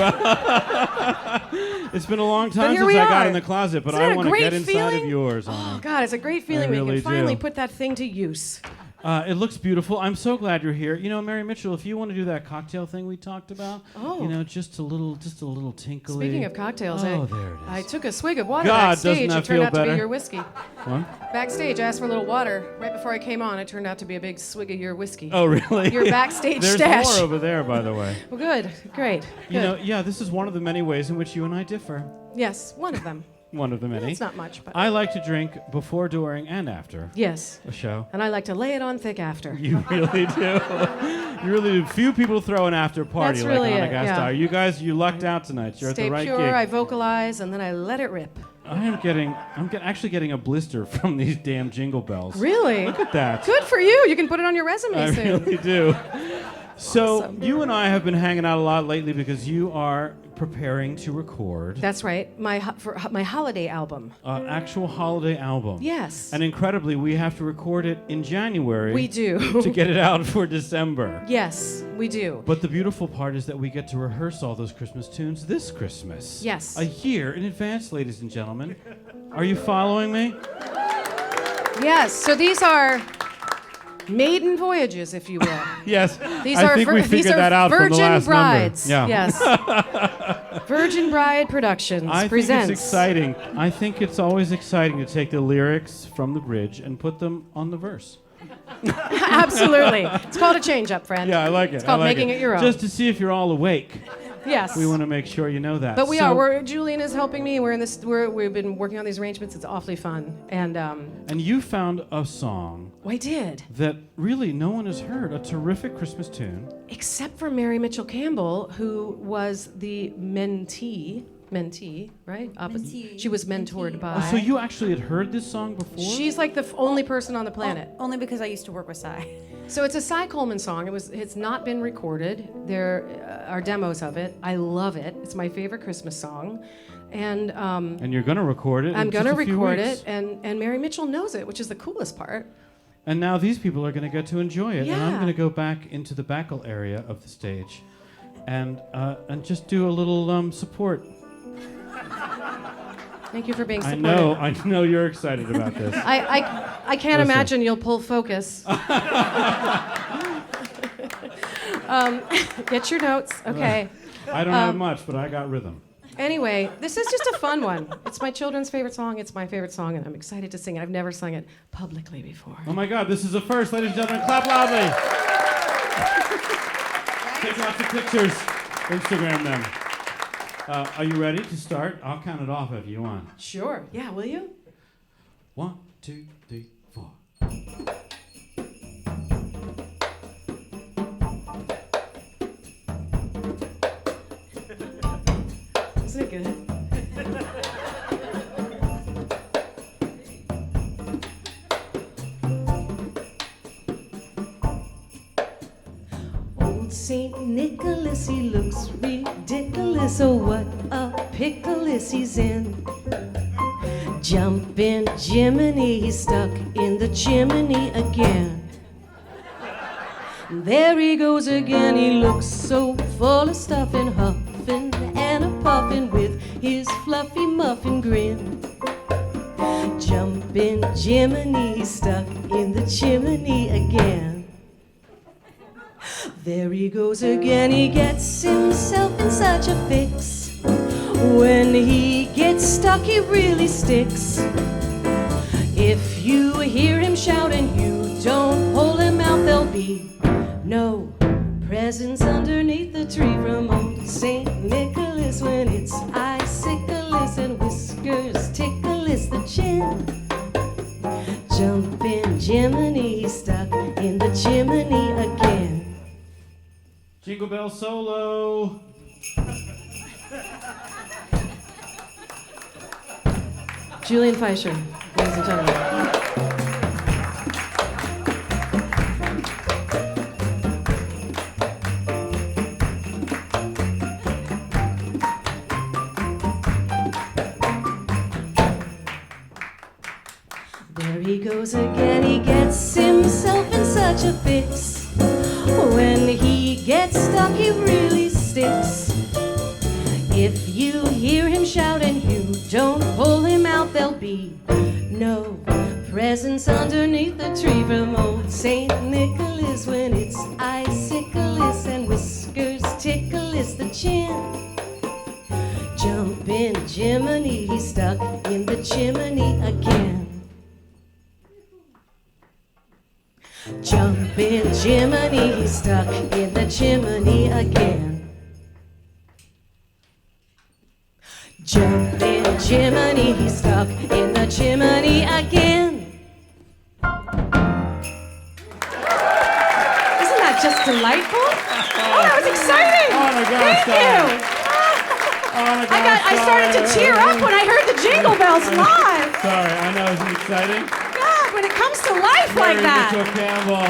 It's been a long time here since we I got are. in the closet, but Isn't that I a want to great get inside feeling? of yours, Oh, Anna. God, it's a great feeling I when really you can finally do. put that thing to use. It looks beautiful. I'm so glad you're here. You know, Mary Mitchell, if you want to do that cocktail thing we talked about, you know, just a little tinkly. Speaking of cocktails, there it is. I took a swig of water God, backstage. doesn't that It turned feel out to better? be your whiskey. What? Backstage, I asked for a little water. Right before I came on, it turned out to be a big swig of your whiskey. Oh, really? Your backstage There's stash. more over there, by the way. Well, good, great. You good. know, yeah, this is one of the many ways in which you and I differ. Yes, one of them. One of the many. It's not much, but I like to drink before, during, and after yes. a show. And I like to lay it on thick after. You really do. You really do. Few people throw an after party That's like really Ana it, Gasteyer. yeah. You guys, you lucked out tonight. You're Stay at the right pure, gig. I vocalize, and then I let it rip. I'm actually getting a blister from these damn jingle bells. Really? Look at that. Good for you. You can put it on your resume I soon. really do. So Awesome. you and I have been hanging out a lot lately because you are preparing to record That's right. My holiday album. actual holiday album. Yes. And incredibly, we have to record it in January. We do. To get it out for December. Yes, we do. But the beautiful part is that we get to rehearse all those Christmas tunes this Christmas. Yes. A year in advance, ladies and gentlemen. Are you following me? Yes. So these are maiden voyages, if you will. Yes. These I are think we these figured are that out from the Virgin last Brides. number. Yeah. Yes. Virgin Bride Productions I presents. think it's exciting. I think it's always exciting to take the lyrics from the bridge and put them on the verse. Absolutely. It's called a change-up, friend. Yeah, I like it. It's called I like making it your own. Just to see if you're all awake. Yes. We want to make sure you know that. But we So- are. Julian is helping me. We've been working on these arrangements. It's awfully fun. And And you found a song I did. that really no one has heard. A terrific Christmas tune. Except for Mary Mitchell Campbell, who was the mentee, right? Mentee. She was mentored by. Oh, so you actually had heard this song before? She's like the only person on the planet. Only because I used to work with Cy. So it's a Cy Coleman song. It's not been recorded. There are demos of it. I love it. It's my favorite Christmas song. And And you're going to record it. I'm in going to just a few record weeks. it. And Mary Mitchell knows it, which is the coolest part. And now these people are going to get to enjoy it. And I'm Yeah. going to go back into the backle area of the stage and just do a little support. Thank you for being I supportive. know you're excited about this. I can't Listen. imagine you'll pull focus. Get your notes. Okay. I don't have much, but I got rhythm. Anyway, this is just a fun one. It's my children's favorite song. It's my favorite song, and I'm excited to sing it. I've never sung it publicly before. Oh my God, this is a first, ladies and gentlemen. Clap loudly. Take lots of pictures. Instagram them. Are you ready to start? I'll count it off if you want. Sure. Yeah, will you? 1, 2, 3, 4. Isn't it good? Old St. Nicholas, he looks ridiculous. Oh, what a pickle is he's in. Jumping Jiminy, he's stuck in the chimney again. There he goes again, he looks so full of stuff and huffing and a puffing with his fluffy muffin grin. Jumping Jiminy, he's stuck in the chimney again. There he goes again, he gets himself in such a fix. When he gets stuck, he really sticks. If you hear him shout and you don't pull him out, there'll be no presents underneath the tree from old St. Nicholas when it's icicleous and whiskers tickleous the chin. Jumping Jiminy, stuck in the chimney again. Jingle Bell solo. Julian Fleisher, ladies and gentlemen. There he goes again, he gets himself in such a fix. When he gets stuck, he really sticks. If you hear him shout and you don't pull him out, there'll be no Presents underneath the tree from old St. Nicholas when it's icicles and whiskers tickles the chin. Jumping Jiminy, he's stuck in the chimney again. Jumping Jiminy, he's stuck in the chimney again. Jumping Jiminy, he's stuck in the chimney again. Isn't that just delightful? Oh, that was exciting! Ana Thank Gasteyer. you! I started to tear up when I heard the jingle bells live. Sorry, I know, isn't it exciting? God, when it comes to life like Mary that. Mitchell Campbell.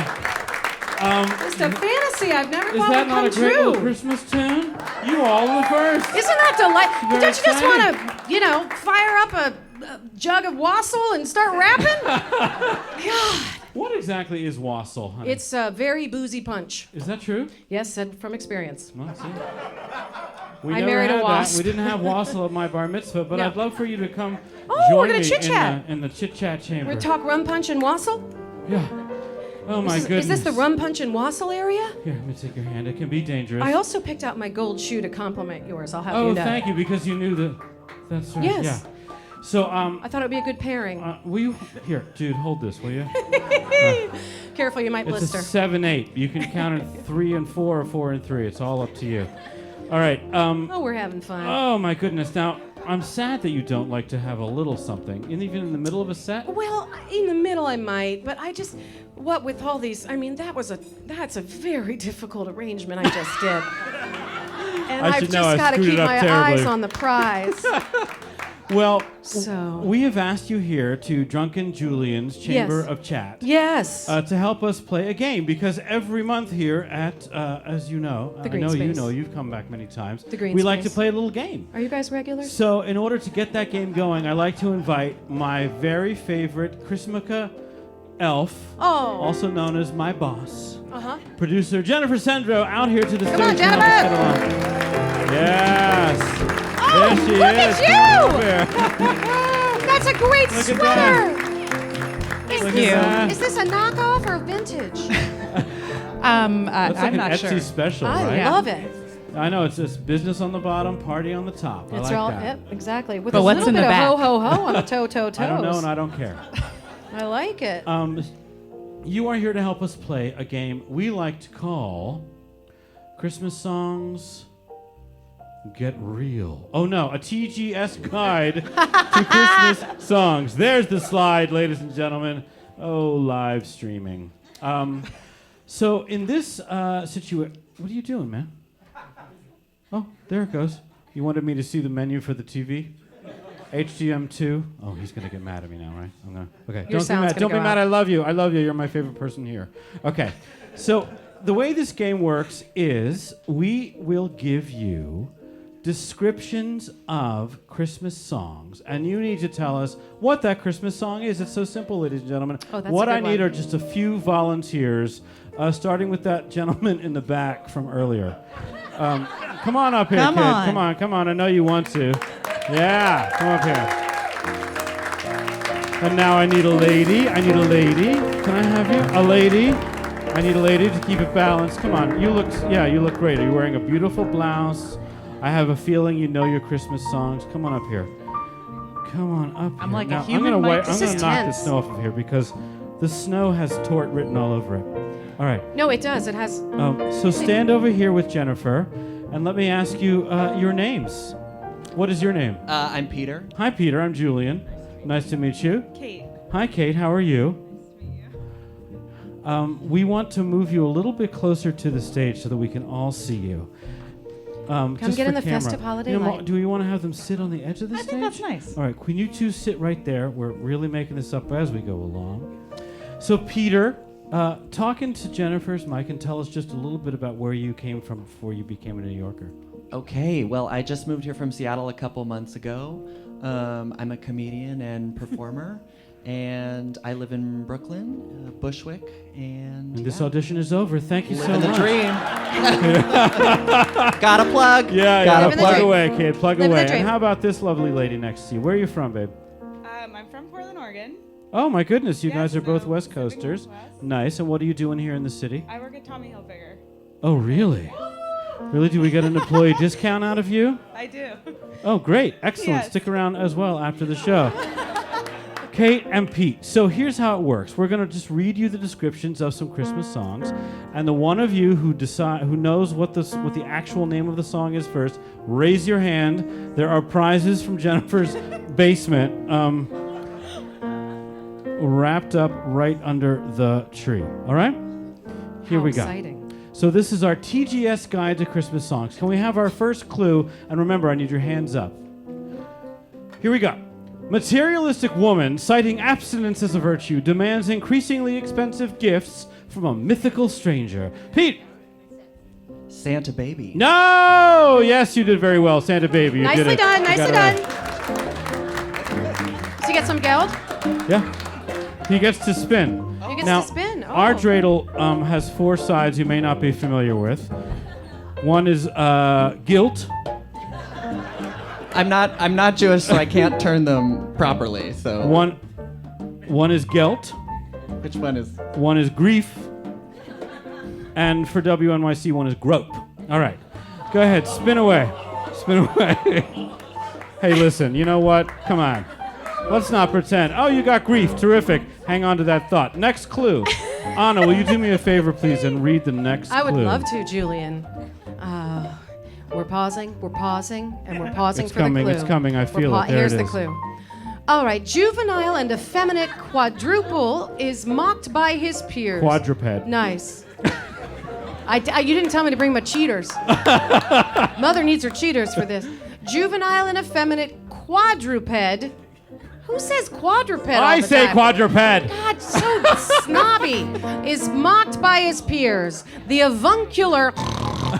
Just a fantasy I've never Is thought that would not come a great little true. Christmas tune? You all the first. Isn't that delightful? Very Don't you just exciting. want to, fire up a jug of wassail and start rapping? God. What exactly is wassail, honey? It's a very boozy punch. Is that true? Yes, said from experience. Well, see. We I never married a had that. wasp. We didn't have wassail at my bar mitzvah, but No. I'd love for you to come Oh, join we're gonna me chit-chat. in the chit-chat chamber. We're talk rum punch and wassail? Yeah. Oh my goodness. Is this the rum punch and wassail area? Here, let me take your hand. It can be dangerous. I also picked out my gold shoe to compliment yours, I'll have Oh, you know. thank you, because you knew that. That's right. Yes. Yeah. So, I thought it would be a good pairing. will you here, dude? Hold this, will you? Careful, you might It's blister. a 7/8. You can count it 3 and 4 or 4 and 3. It's all up to you. All right. Oh, we're having fun. Oh my goodness. Now, I'm sad that you don't like to have a little something, and even in the middle of a set. Well, in the middle I might, but I just, what with all these, I mean, that's a very difficult arrangement I just did. And I I've should know, just I got to screwed keep it up my terribly. eyes on the prize. Well, So. we have asked you here to Drunken Julian's Chamber Yes. of Chat. Yes. To help us play a game, because every month here at, as you know, The I Green know you Space. know, you've come back many times. The Green we like to Space. play a little game. Are you guys regulars? So, in order to get that game going, I like to invite my very favorite QuaQuaQua elf, Oh. also known as my boss, Uh-huh. producer Jennifer Sendro, out here to the Come stage. on, to help us Jennifer! get along. Yes. Oh, there she look is. at Come you! over here. That's a great Look at sweater. Look at that. Is this a knockoff or vintage? That's like I'm an not Etsy sure. special, I right? love it. I know, it's just business on the bottom, party on the top. I It's like all, that. yep, exactly. With But a what's little in bit the of back? ho ho ho on the toes. I don't know, and I don't care. I like it. You are here to help us play a game we like to call Christmas Songs Get Real. Oh no, a TGS guide to Christmas songs. There's the slide, ladies and gentlemen. Oh, live streaming. So in this situation, what are you doing, man? Oh, there it goes. You wanted me to see the menu for the TV? HDM2. Oh, he's gonna get mad at me now, right? Okay. Your Don't be sound's mad. gonna Don't be go mad. out. I love you. I love you. You're my favorite person here. Okay. So the way this game works is we will give you descriptions of Christmas songs, and you need to tell us what that Christmas song is. It's so simple, ladies and gentlemen. Oh, that's what a I good need one. are just a few volunteers, starting with that gentleman in the back from earlier. Come on up here, Come kid. on. Come on. I know you want to. Yeah, come up here. And now I need a lady. Can I have you? A lady. I need a lady to keep it balanced. Come on. You look great. Are you wearing a beautiful blouse? I have a feeling you know your Christmas songs. Come on up here. Come on up I'm here. like a Now, human I'm mic. gonna This is knock tense. the snow off of here because the snow has tort written all over it. All right. No, it does. It has. So stand over here with Jennifer, and let me ask you your names. What is your name? I'm Peter. Hi, Peter. I'm Julian. Nice to meet you. Kate. Hi, Kate. How are you? We want to move you a little bit closer to the stage so that we can all see you. Come just get for in the camera. festive holiday Mo, light. do you want to have them sit on the edge of the I stage? think that's nice. All right. Can you two sit right there? We're really making this up as we go along. So, Peter, talk into Jennifer's mic and tell us just a little bit about where you came from before you became a New Yorker. Okay, well, I just moved here from Seattle a couple months ago. I'm a comedian and performer, and I live in Brooklyn, Bushwick, and And this yeah, audition is over. Thank you so living the much. dream. Gotta plug. Yeah, Gotta Living the plug dream. away, kid. Plug Living the away. dream. And how about this lovely lady next to you? Where are you from, babe? I'm from Portland, Oregon. Oh my goodness, you guys are both so West Pacific Coasters. Northwest. Nice. And what are you doing here in the city? I work at Tommy Hilfiger. Oh, really? Really? Do we get an employee discount out of you? I do. Oh, great. Excellent. Yes. Stick around as well after the show. Kate and Pete. So here's how it works. We're going to just read you the descriptions of some Christmas songs, and the one of you who knows what the actual name of the song is first, raise your hand. There are prizes from Jennifer's basement, wrapped up right under the tree. All right? Here we go. Exciting. So this is our TGS Guide to Christmas Songs. Can we have our first clue? And remember, I need your hands up. Here we go. Materialistic woman, citing abstinence as a virtue, demands increasingly expensive gifts from a mythical stranger. Pete! Santa Baby. No! Yes, you did very well, Santa Baby. You Nicely did it. done, You nicely got it done. right. Does he get some geld? Yeah. He gets to spin. He gets Now, to spin. Oh. our dreidel has 4 sides you may not be familiar with. One is guilt. I'm not Jewish, so I can't turn them properly. So One is guilt. which one is? One is grief. And for WNYC, one is grope. All right. Go ahead. Spin away. Spin away. Hey, listen. You know what? Come on. Let's not pretend. Oh, you got grief. Terrific. Hang on to that thought. Next clue. Anna, will you do me a favor, please, and read the next clue? I would love to, Julian. We're pausing, and we're pausing It's for coming, the clue. it's coming, I feel it. There Here's it the is. clue. All right, juvenile and effeminate quadruple is mocked by his peers. Quadruped. Nice. You didn't tell me to bring my cheaters. Mother needs her cheaters for this. Juvenile and effeminate quadruped. Who says quadruped all I the say time? quadruped. God, so snobby. Is mocked by his peers. The avuncular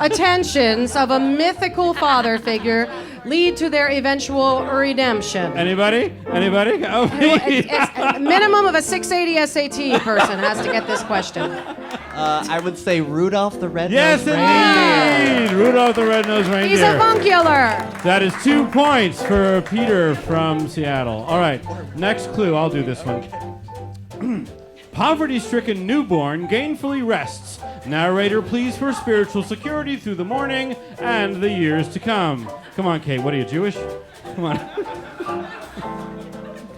attentions of a mythical father figure lead to their eventual redemption. Anybody? Anybody? Oh, It's a minimum of a 680 SAT person has to get this question. I would say Rudolph the Red-Nosed Yes, Reindeer. indeed. Rudolph the Red-Nosed Reindeer. He's avuncular. That is 2 points for Peter from Seattle. All right, next clue. I'll do this one. Poverty-stricken newborn gainfully rests. Narrator pleads for spiritual security through the morning and the years to come. Come on, Kate. What are you, Jewish? Come on.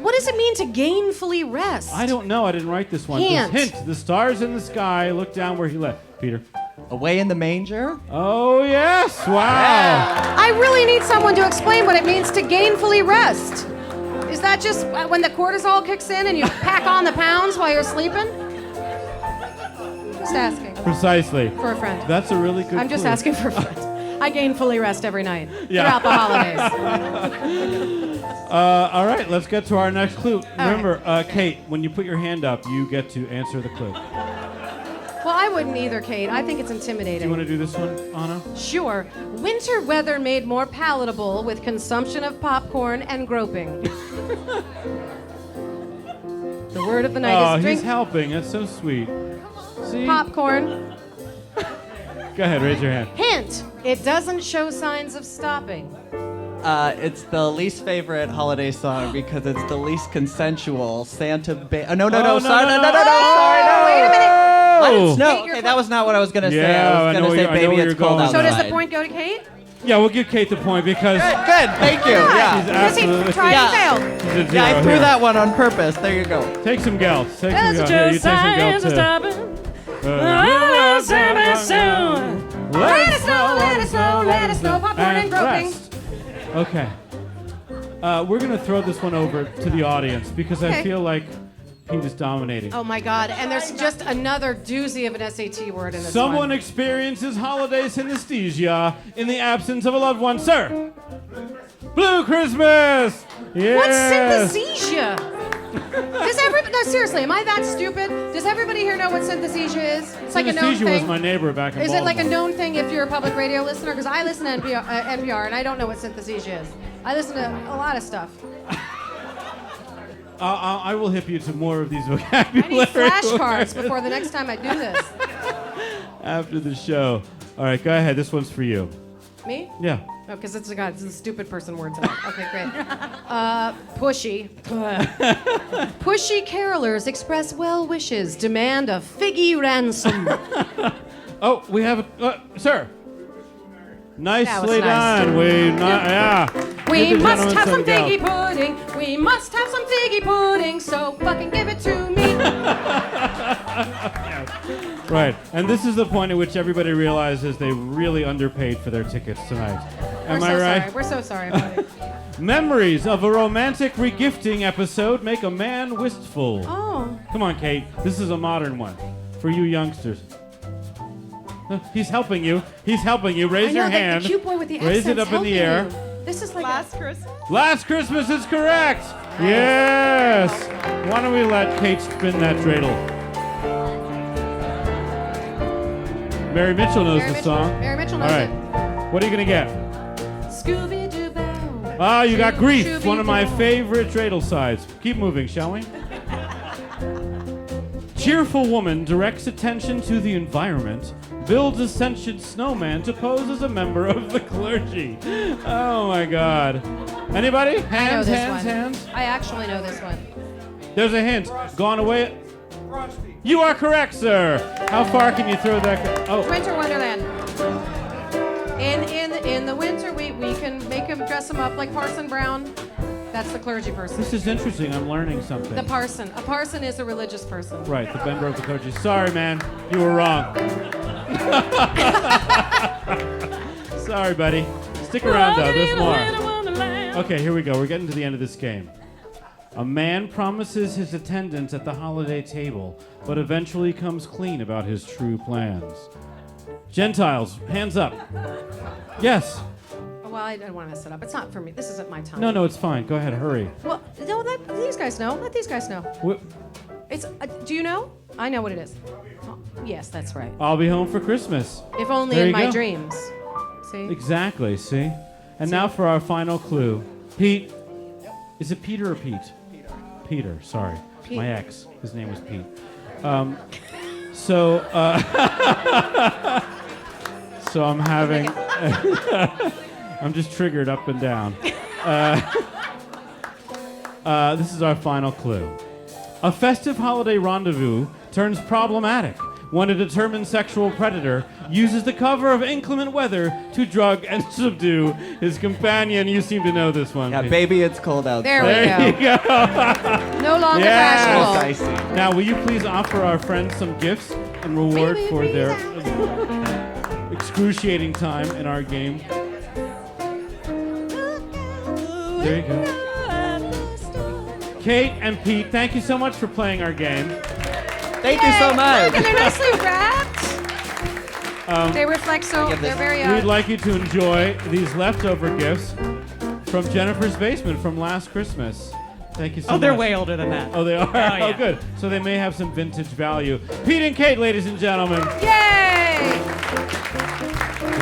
What does it mean to gainfully rest? I don't know. I didn't write this one. Hint. Just hint. The stars in the sky. Look down where he left. Peter. Away in the Manger. Oh, yes. Wow. I really need someone to explain what it means to gainfully rest. Is that just when the cortisol kicks in and you pack on the pounds while you're sleeping? Just asking. Precisely. For a friend. That's a really good I'm just clue. asking for a friend. I gainfully rest every night Yeah. throughout the holidays. All right, let's get to our next clue. right. Remember, Kate, when you put your hand up, you get to answer the clue. Well, I wouldn't either, Kate. I think it's Do intimidating. you want to do this one, Anna? Sure. Winter weather made more palatable with consumption of popcorn and groping. The word of the night Oh, is drink he's helping. That's so sweet. See? popcorn. Go ahead, raise your hand. Hint, it doesn't show signs of stopping. It's the least favorite holiday song because it's the least consensual. Santa Baby. Oh, no, sorry, no, sorry, no. Wait a minute. Oh! No, Kate, your okay, that was not what I was gonna say. Yeah, I I was know gonna where say, you- I know baby, where it's you're cold going. So outside. does the point go to Kate? Yeah, we'll give Kate the point because Good, thank you. Yeah, Because he absolutely. tried Yeah. and failed. she's a yeah, I zero threw here. that one on purpose. There you go. Take some gelt. Take some Doesn't gelt. show Here, you take some signs of gelt stopping. too. Let us know, popcorn and groping. rest. Okay. We're going to throw this one over to the audience because I Okay. feel like Pete is dominating. Oh my God, and there's just another doozy of an SAT word in this Someone one. experiences holiday synesthesia in the absence of a loved one. Sir! Blue Christmas! Yes! What's synesthesia? Does everybody, no, seriously, am I that stupid? Does everybody here know what synesthesia is? It's like a known Synesthesia was thing. my neighbor back in Is it like a Baltimore. known thing if you're a public radio listener? Because I listen to NPR and I don't know what synesthesia is. I listen to a lot of stuff. I will hip you to more of these I vocabulary need flashcards words before the next time I do this. after the show. All right, go ahead. This one's for you. Me? Yeah. Oh, because it's a stupid person word tonight. Okay, great. Pushy. Pushy carolers express well wishes, demand a figgy ransom. Oh, we have sir. Nicely nice. done. Yeah. We Give the must gentleman have some something figgy else. pudding. We must have some figgy pudding. So fucking give it to me. Right, and this is the point at which everybody realizes they really underpaid for their tickets tonight. Am I right? Sorry. We're so sorry about it. Memories of a romantic regifting episode make a man wistful. Oh. Come on, Kate. This is a modern one for you youngsters. He's helping you. He's helping you. Raise I know your hand. The cute boy with the Raise it accent's up in the air. helping you. This is like Last Christmas. Last Christmas is correct. Yes. Why don't we let Kate spin that dreidel? Mary Mitchell knows the song. Mary Mitchell All knows right. What are you gonna get? Scooby-Doo. Ah, you got grief. Shooby-doo. One of my favorite dreidel sides. Keep moving, shall we? Cheerful woman directs attention to the environment, builds a sentient snowman to pose as a member of the clergy. Oh my God. Anybody? I know Hands, this hands, one. hands. I actually know this one. There's a hint. Gone away. You are correct, sir. How far can you throw that? Oh, Winter Wonderland. In the winter, we can make him dress him up like Parson Brown. That's the clergy person. this is interesting. I'm learning something. The parson. A parson is a religious person. Right, the member of the clergy. Sorry, man. You were wrong. Sorry, buddy. Stick around, though. There's more. Okay, here we go. We're getting to the end of this game. A man promises his attendance at the holiday table, but eventually comes clean about his true plans. Gentiles, hands up. Yes. Well, I don't want to mess it up. It's not for me. This isn't my time. No, it's fine. Go ahead, hurry. Well, no, these guys know. Let these guys know. Wh- It's. Do you know? I know what it is. Oh, yes, that's right. I'll be home for Christmas. If only There in you my go. dreams. See? Exactly, see? And now for our final clue. Pete. Is it Peter or Pete? Peter, sorry. Pete. My ex. His name was Pete. So I'm having. I'm just triggered up and down. This is our final clue. A festive holiday rendezvous turns problematic when a determined sexual predator uses the cover of inclement weather to drug and subdue his companion. You seem to know this one. Yeah, Pete. baby, it's cold outside. There we There go. you go. No longer Yes. fashionable. Dicey. Now, will you please offer our friends some gifts in reward Baby, for their please. excruciating time in our game? There you go. Kate and Pete, thank you so much for playing our game. Thank you so much. Look, and they're nicely wrapped. They reflect so. Get this. They're very. We'd like you to enjoy these leftover gifts from Jennifer's basement from last Christmas. Thank you so much. Oh, they're way older than that. Oh, they are? yeah. Oh, good. So they may have some vintage value. Pete and Kate, ladies and gentlemen. Yay!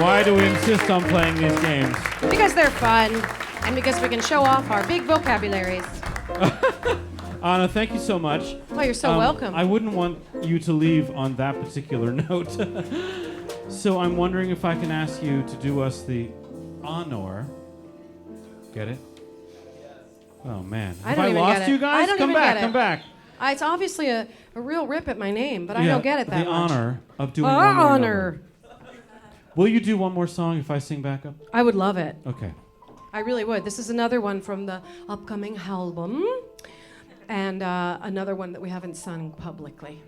Why do we insist on playing these games? Because they're fun, and because we can show off our big vocabularies. Anna, thank you so much. Oh, you're so welcome. I wouldn't want you to leave on that particular note. So I'm wondering if I can ask you to do us the honor. Get it? Oh, man. I Have don't I even lost get it. you guys? I don't Come even back, get it. come back. It's obviously a real rip at my name, but I Yeah, don't get it that the much. honor of doing one more Honor. number. Will you do one more song if I sing back up? I would love it. Okay. I really would. This is another one from the upcoming album, and another one that we haven't sung publicly.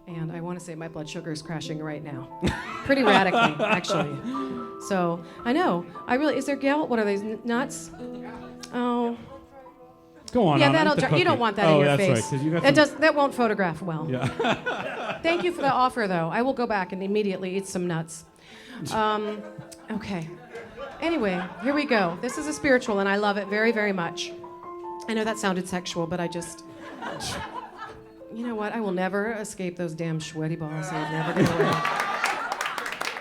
And I want to say my blood sugar is crashing right now, pretty radically, actually. So I know. Is there gout? What are these nuts? Oh, Go on, yeah. Anna, That'll. eat the You don't cookie. want that Oh, in your that's face. right, 'cause you got that some- That won't photograph well. Yeah. Thank you for the offer, though. I will go back and immediately eat some nuts. Okay. Anyway, here we go. This is a spiritual, and I love it very, very much. I know that sounded sexual, but I just. You know what? I will never escape those damn sweaty balls. I'll never get away.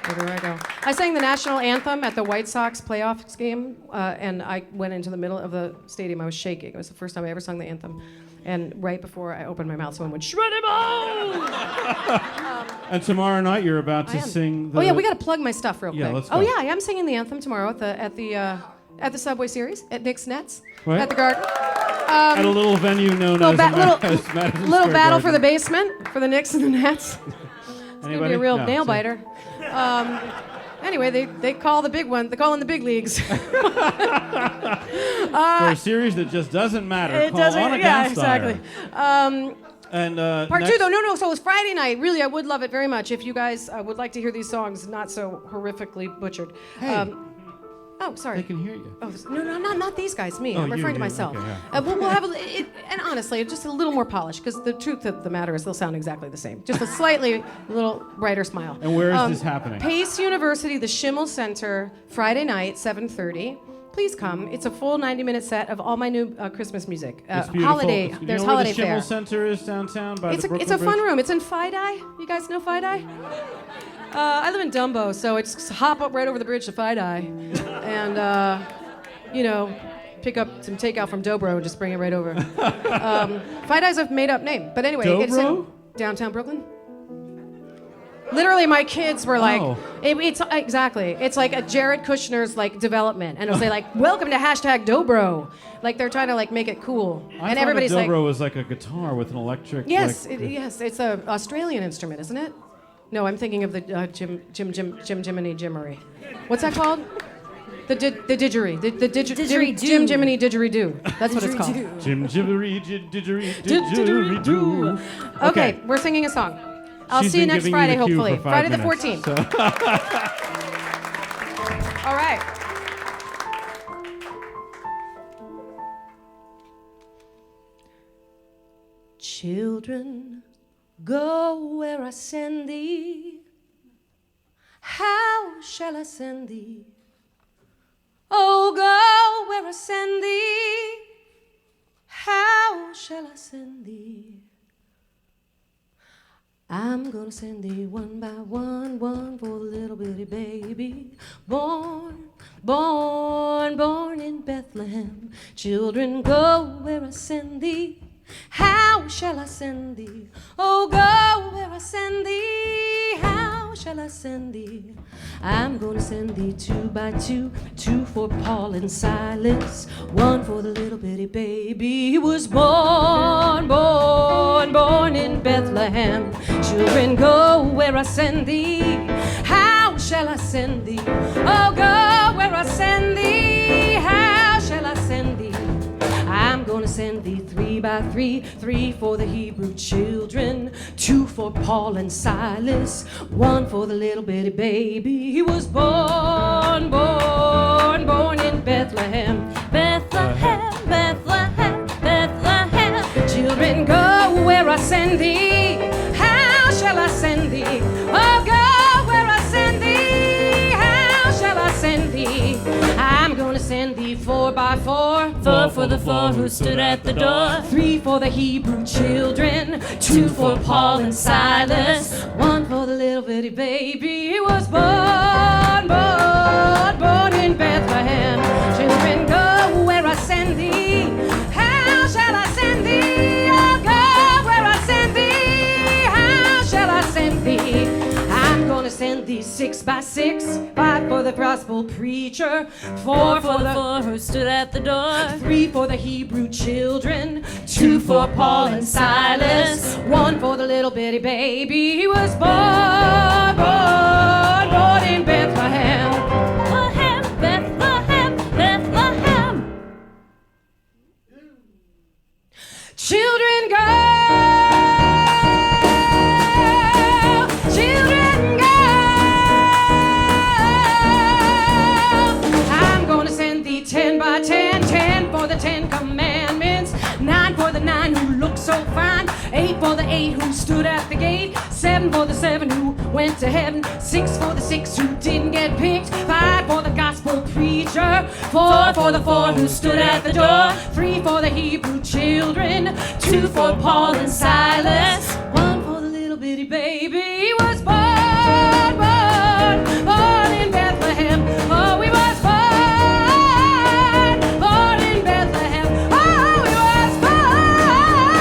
Where do I go? I sang the national anthem at the White Sox playoffs game, and I went into the middle of the stadium. I was shaking. It was the first time I ever sung the anthem. And right before I opened my mouth, someone went, "Shredimo!" And tomorrow night you're about I to am. sing the... Oh yeah, we got to plug my stuff real quick. Yeah, let's Oh go. yeah, I am singing the anthem tomorrow at the Subway Series at Nick's Nets What? at the Garden. At a little venue known as, as Madison Little Square battle for the Garden. basement for the Knicks and the Nets. It's gonna be Anybody? a real No, nail so- biter. Anyway, they call the big one. They call in the big leagues. For a series that just doesn't matter. It Call doesn't. Ana Yeah, Gasteyer. exactly. And Part next, two, though, no. So it's Friday night. Really, I would love it very much if you guys would like to hear these songs not so horrifically butchered. Hey. Oh, sorry. They can hear you. Oh, no, not these guys. Me. Oh, I'm referring to you. myself. Okay, yeah. We'll have and honestly, just a little more polished because the truth of the matter is they'll sound exactly the same. Just a slightly little brighter smile. And where is this happening? Pace University, the Schimmel Center, Friday night, 7:30. Please come. It's a full 90-minute set of all my new Christmas music. It's beautiful. Holiday. It's- There's you know holiday where the Schimmel fair. Center is downtown by It's the a Brooklyn fun Bridge? room. It's in Fidei. You guys know Fidei? I live in Dumbo, so it's hop up right over the bridge to Fidei, and pick up some takeout from Dobro and just bring it right over. Fidei's a made-up name, but anyway, it's in Dobro? downtown Brooklyn. Literally, my kids were like, Oh. it's exactly. It's like a Jared Kushner's like development, and it'll say like, "Welcome to #Dobro." Like they're trying to like make it cool, I and thought everybody's a like, dobro was like a guitar with an electric... Yes, like, yes, it's a Australian instrument, isn't it? No, I'm thinking of the Jiminy Jimmery. What's that called? The didgeridoo. Didgeridoo. Jim Jiminy didgeridoo. That's what it's called. Jim Jibbery Didgeridoo. Okay, we're singing a song. I'll She's see you been next giving Friday, the cue hopefully. for 5 Friday the minutes, 14th. so- All right. Children, go where I send thee. How shall I send thee? Oh, go where I send thee. How shall I send thee? I'm gonna send thee one by one, one for the little bitty baby, born in Bethlehem. Children, go where I send thee. How shall I send thee? Oh, go where I send thee. How shall I send thee? I'm gonna send thee 2 by 2, 2 for Paul and Silas, 1 for the little bitty baby. He was born in Bethlehem. Children, go where I send thee. How shall I send thee? Oh, go where I send thee. How shall I send thee? I'm gonna send thee 3 by 3, 3 for the Hebrew children, 2 for Paul and Silas, 1 for the little bitty baby. He was born in Bethlehem. Bethlehem, Bethlehem, Bethlehem. Children, go where I send thee. How shall I send thee? Oh, go where I send thee. How shall I send thee? I'm gonna send thee 4 by 4, 4 for the 4 who stood at the door, 3 for the Hebrew children, 2 for Paul and Silas, 1 for the little bitty baby. He was born in Bethlehem. Children, go where I send thee. How shall I send thee? Oh, go where I send thee. How shall I send thee? I'm gonna send thee 6 by 6, 5 for the gospel preacher, 4 for the 4 who stood at the door, 3 for the Hebrew children, 2 for Paul and Silas, 1 for the little bitty baby. He was born in Bethlehem. Bethlehem, Bethlehem, Bethlehem. Children, go. Children, go. I'm gonna send thee 10 by 10, 10 for the 10 commandments, 9 for the 9 who look so fine, 8 for the 8 who stood at the gate, 7 for the 7 who went to heaven, 6 for the 6 who didn't get picked, 5 for the gospel preacher, 4 for the 4 who stood at the door, 3 for the Hebrew children, 2 for Paul and Silas, 1 for the little bitty baby. He was born in Bethlehem. Oh, he was born in Bethlehem. Oh, he was born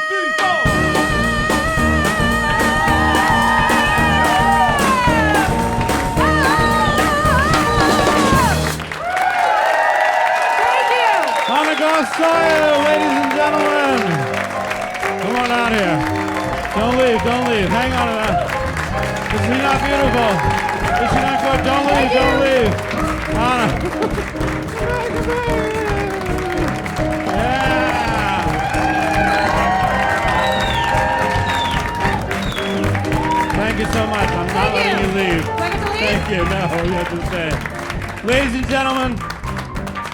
3, 4. Ana Gasteyer, ladies and gentlemen. Come on out here. Don't leave, don't leave. Hang on to that. Is she not beautiful? Is she not good? Don't leave, don't leave. Ana. Yeah. Thank you so much. I'm not letting you leave. Thank you. No, you have to stay. Ladies and gentlemen,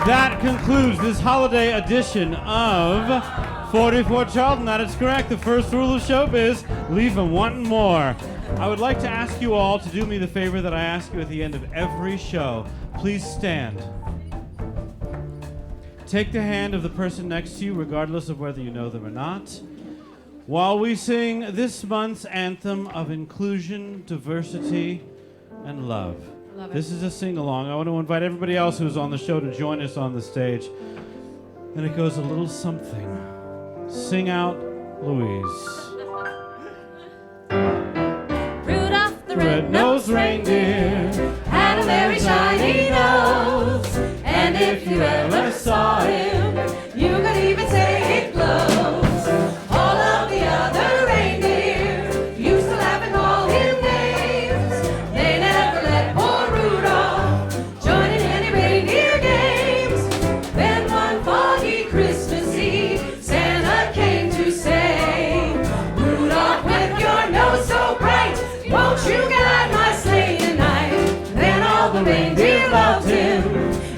that concludes this holiday edition of 44 Charlton. That is correct. The first rule of showbiz, leave them wanting more. I would like to ask you all to do me the favor that I ask you at the end of every show. Please stand. Take the hand of the person next to you, regardless of whether you know them or not, while we sing this month's anthem of inclusion, diversity, and love. This is a sing-along. I want to invite everybody else who's on the show to join us on the stage. And it goes a little something. Sing out, Louise. Rudolph the red-nosed reindeer had a very shiny nose, and if you ever saw him, you could even say it glows. All of the other reindeer used to laugh and call him names. They never let poor Rudolph join in any reindeer games. Then one foggy Christmas Eve, Santa came to say, Rudolph, with your nose so bright, won't you guide my sleigh tonight? Then all the reindeer loved him,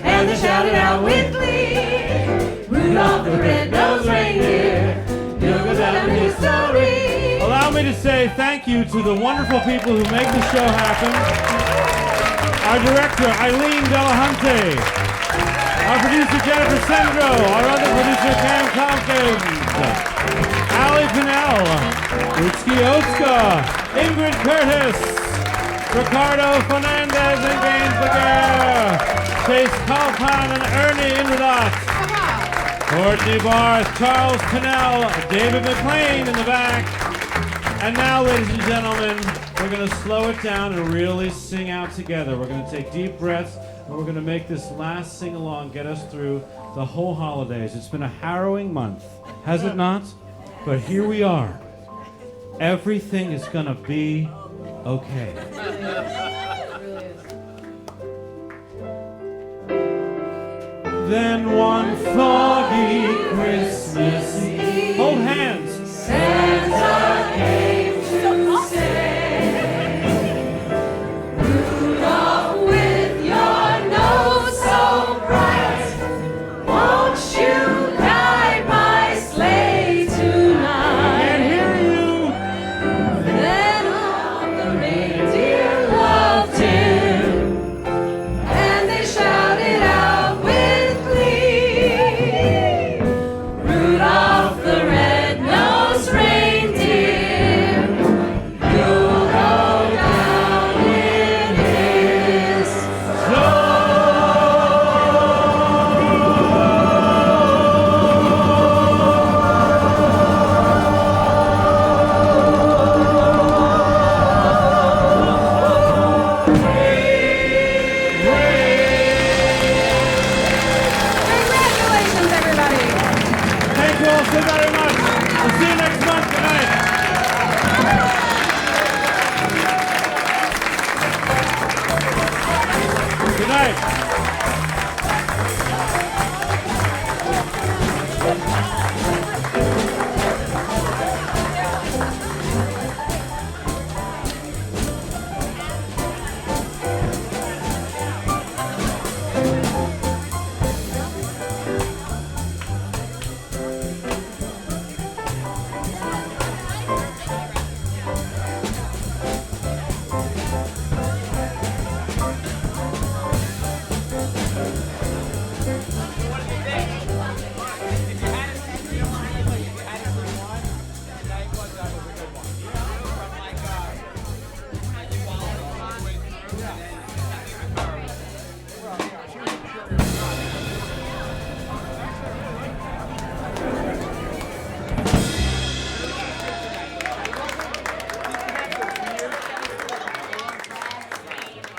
and they shouted out with glee, Rudolph the red-nosed reindeer, you'll go down in history. Allow me to say thank you to the wonderful people who make the show happen. Our director, Eileen Delahunty. Our producer, Jennifer Sendro. Our other producer, Cam Tompkins. Ali Pinnell. Utski Otska. Ingrid Curtis. Ricardo Fernandez and Gaines Laguerre. Chase Kalpan and Ernie Indradat. Courtney Barth, Charles Pinnell, David McLean in the back. And now, ladies and gentlemen, we're going to slow it down and really sing out together. We're going to take deep breaths, and we're going to make this last sing-along get us through the whole holidays. It's been a harrowing month, has it not? But here we are. Everything is going to be okay. Then one foggy Christmas Eve, hold hands. Santa came to say, Rudolph, with your nose so bright, won't you guide my sleigh tonight? Can't hear you. Then all the reindeer loved him, and they shouted out with glee, Rudolph the red-nosed reindeer, you'll go down in history. Congratulations, everybody. Thank you all so very much.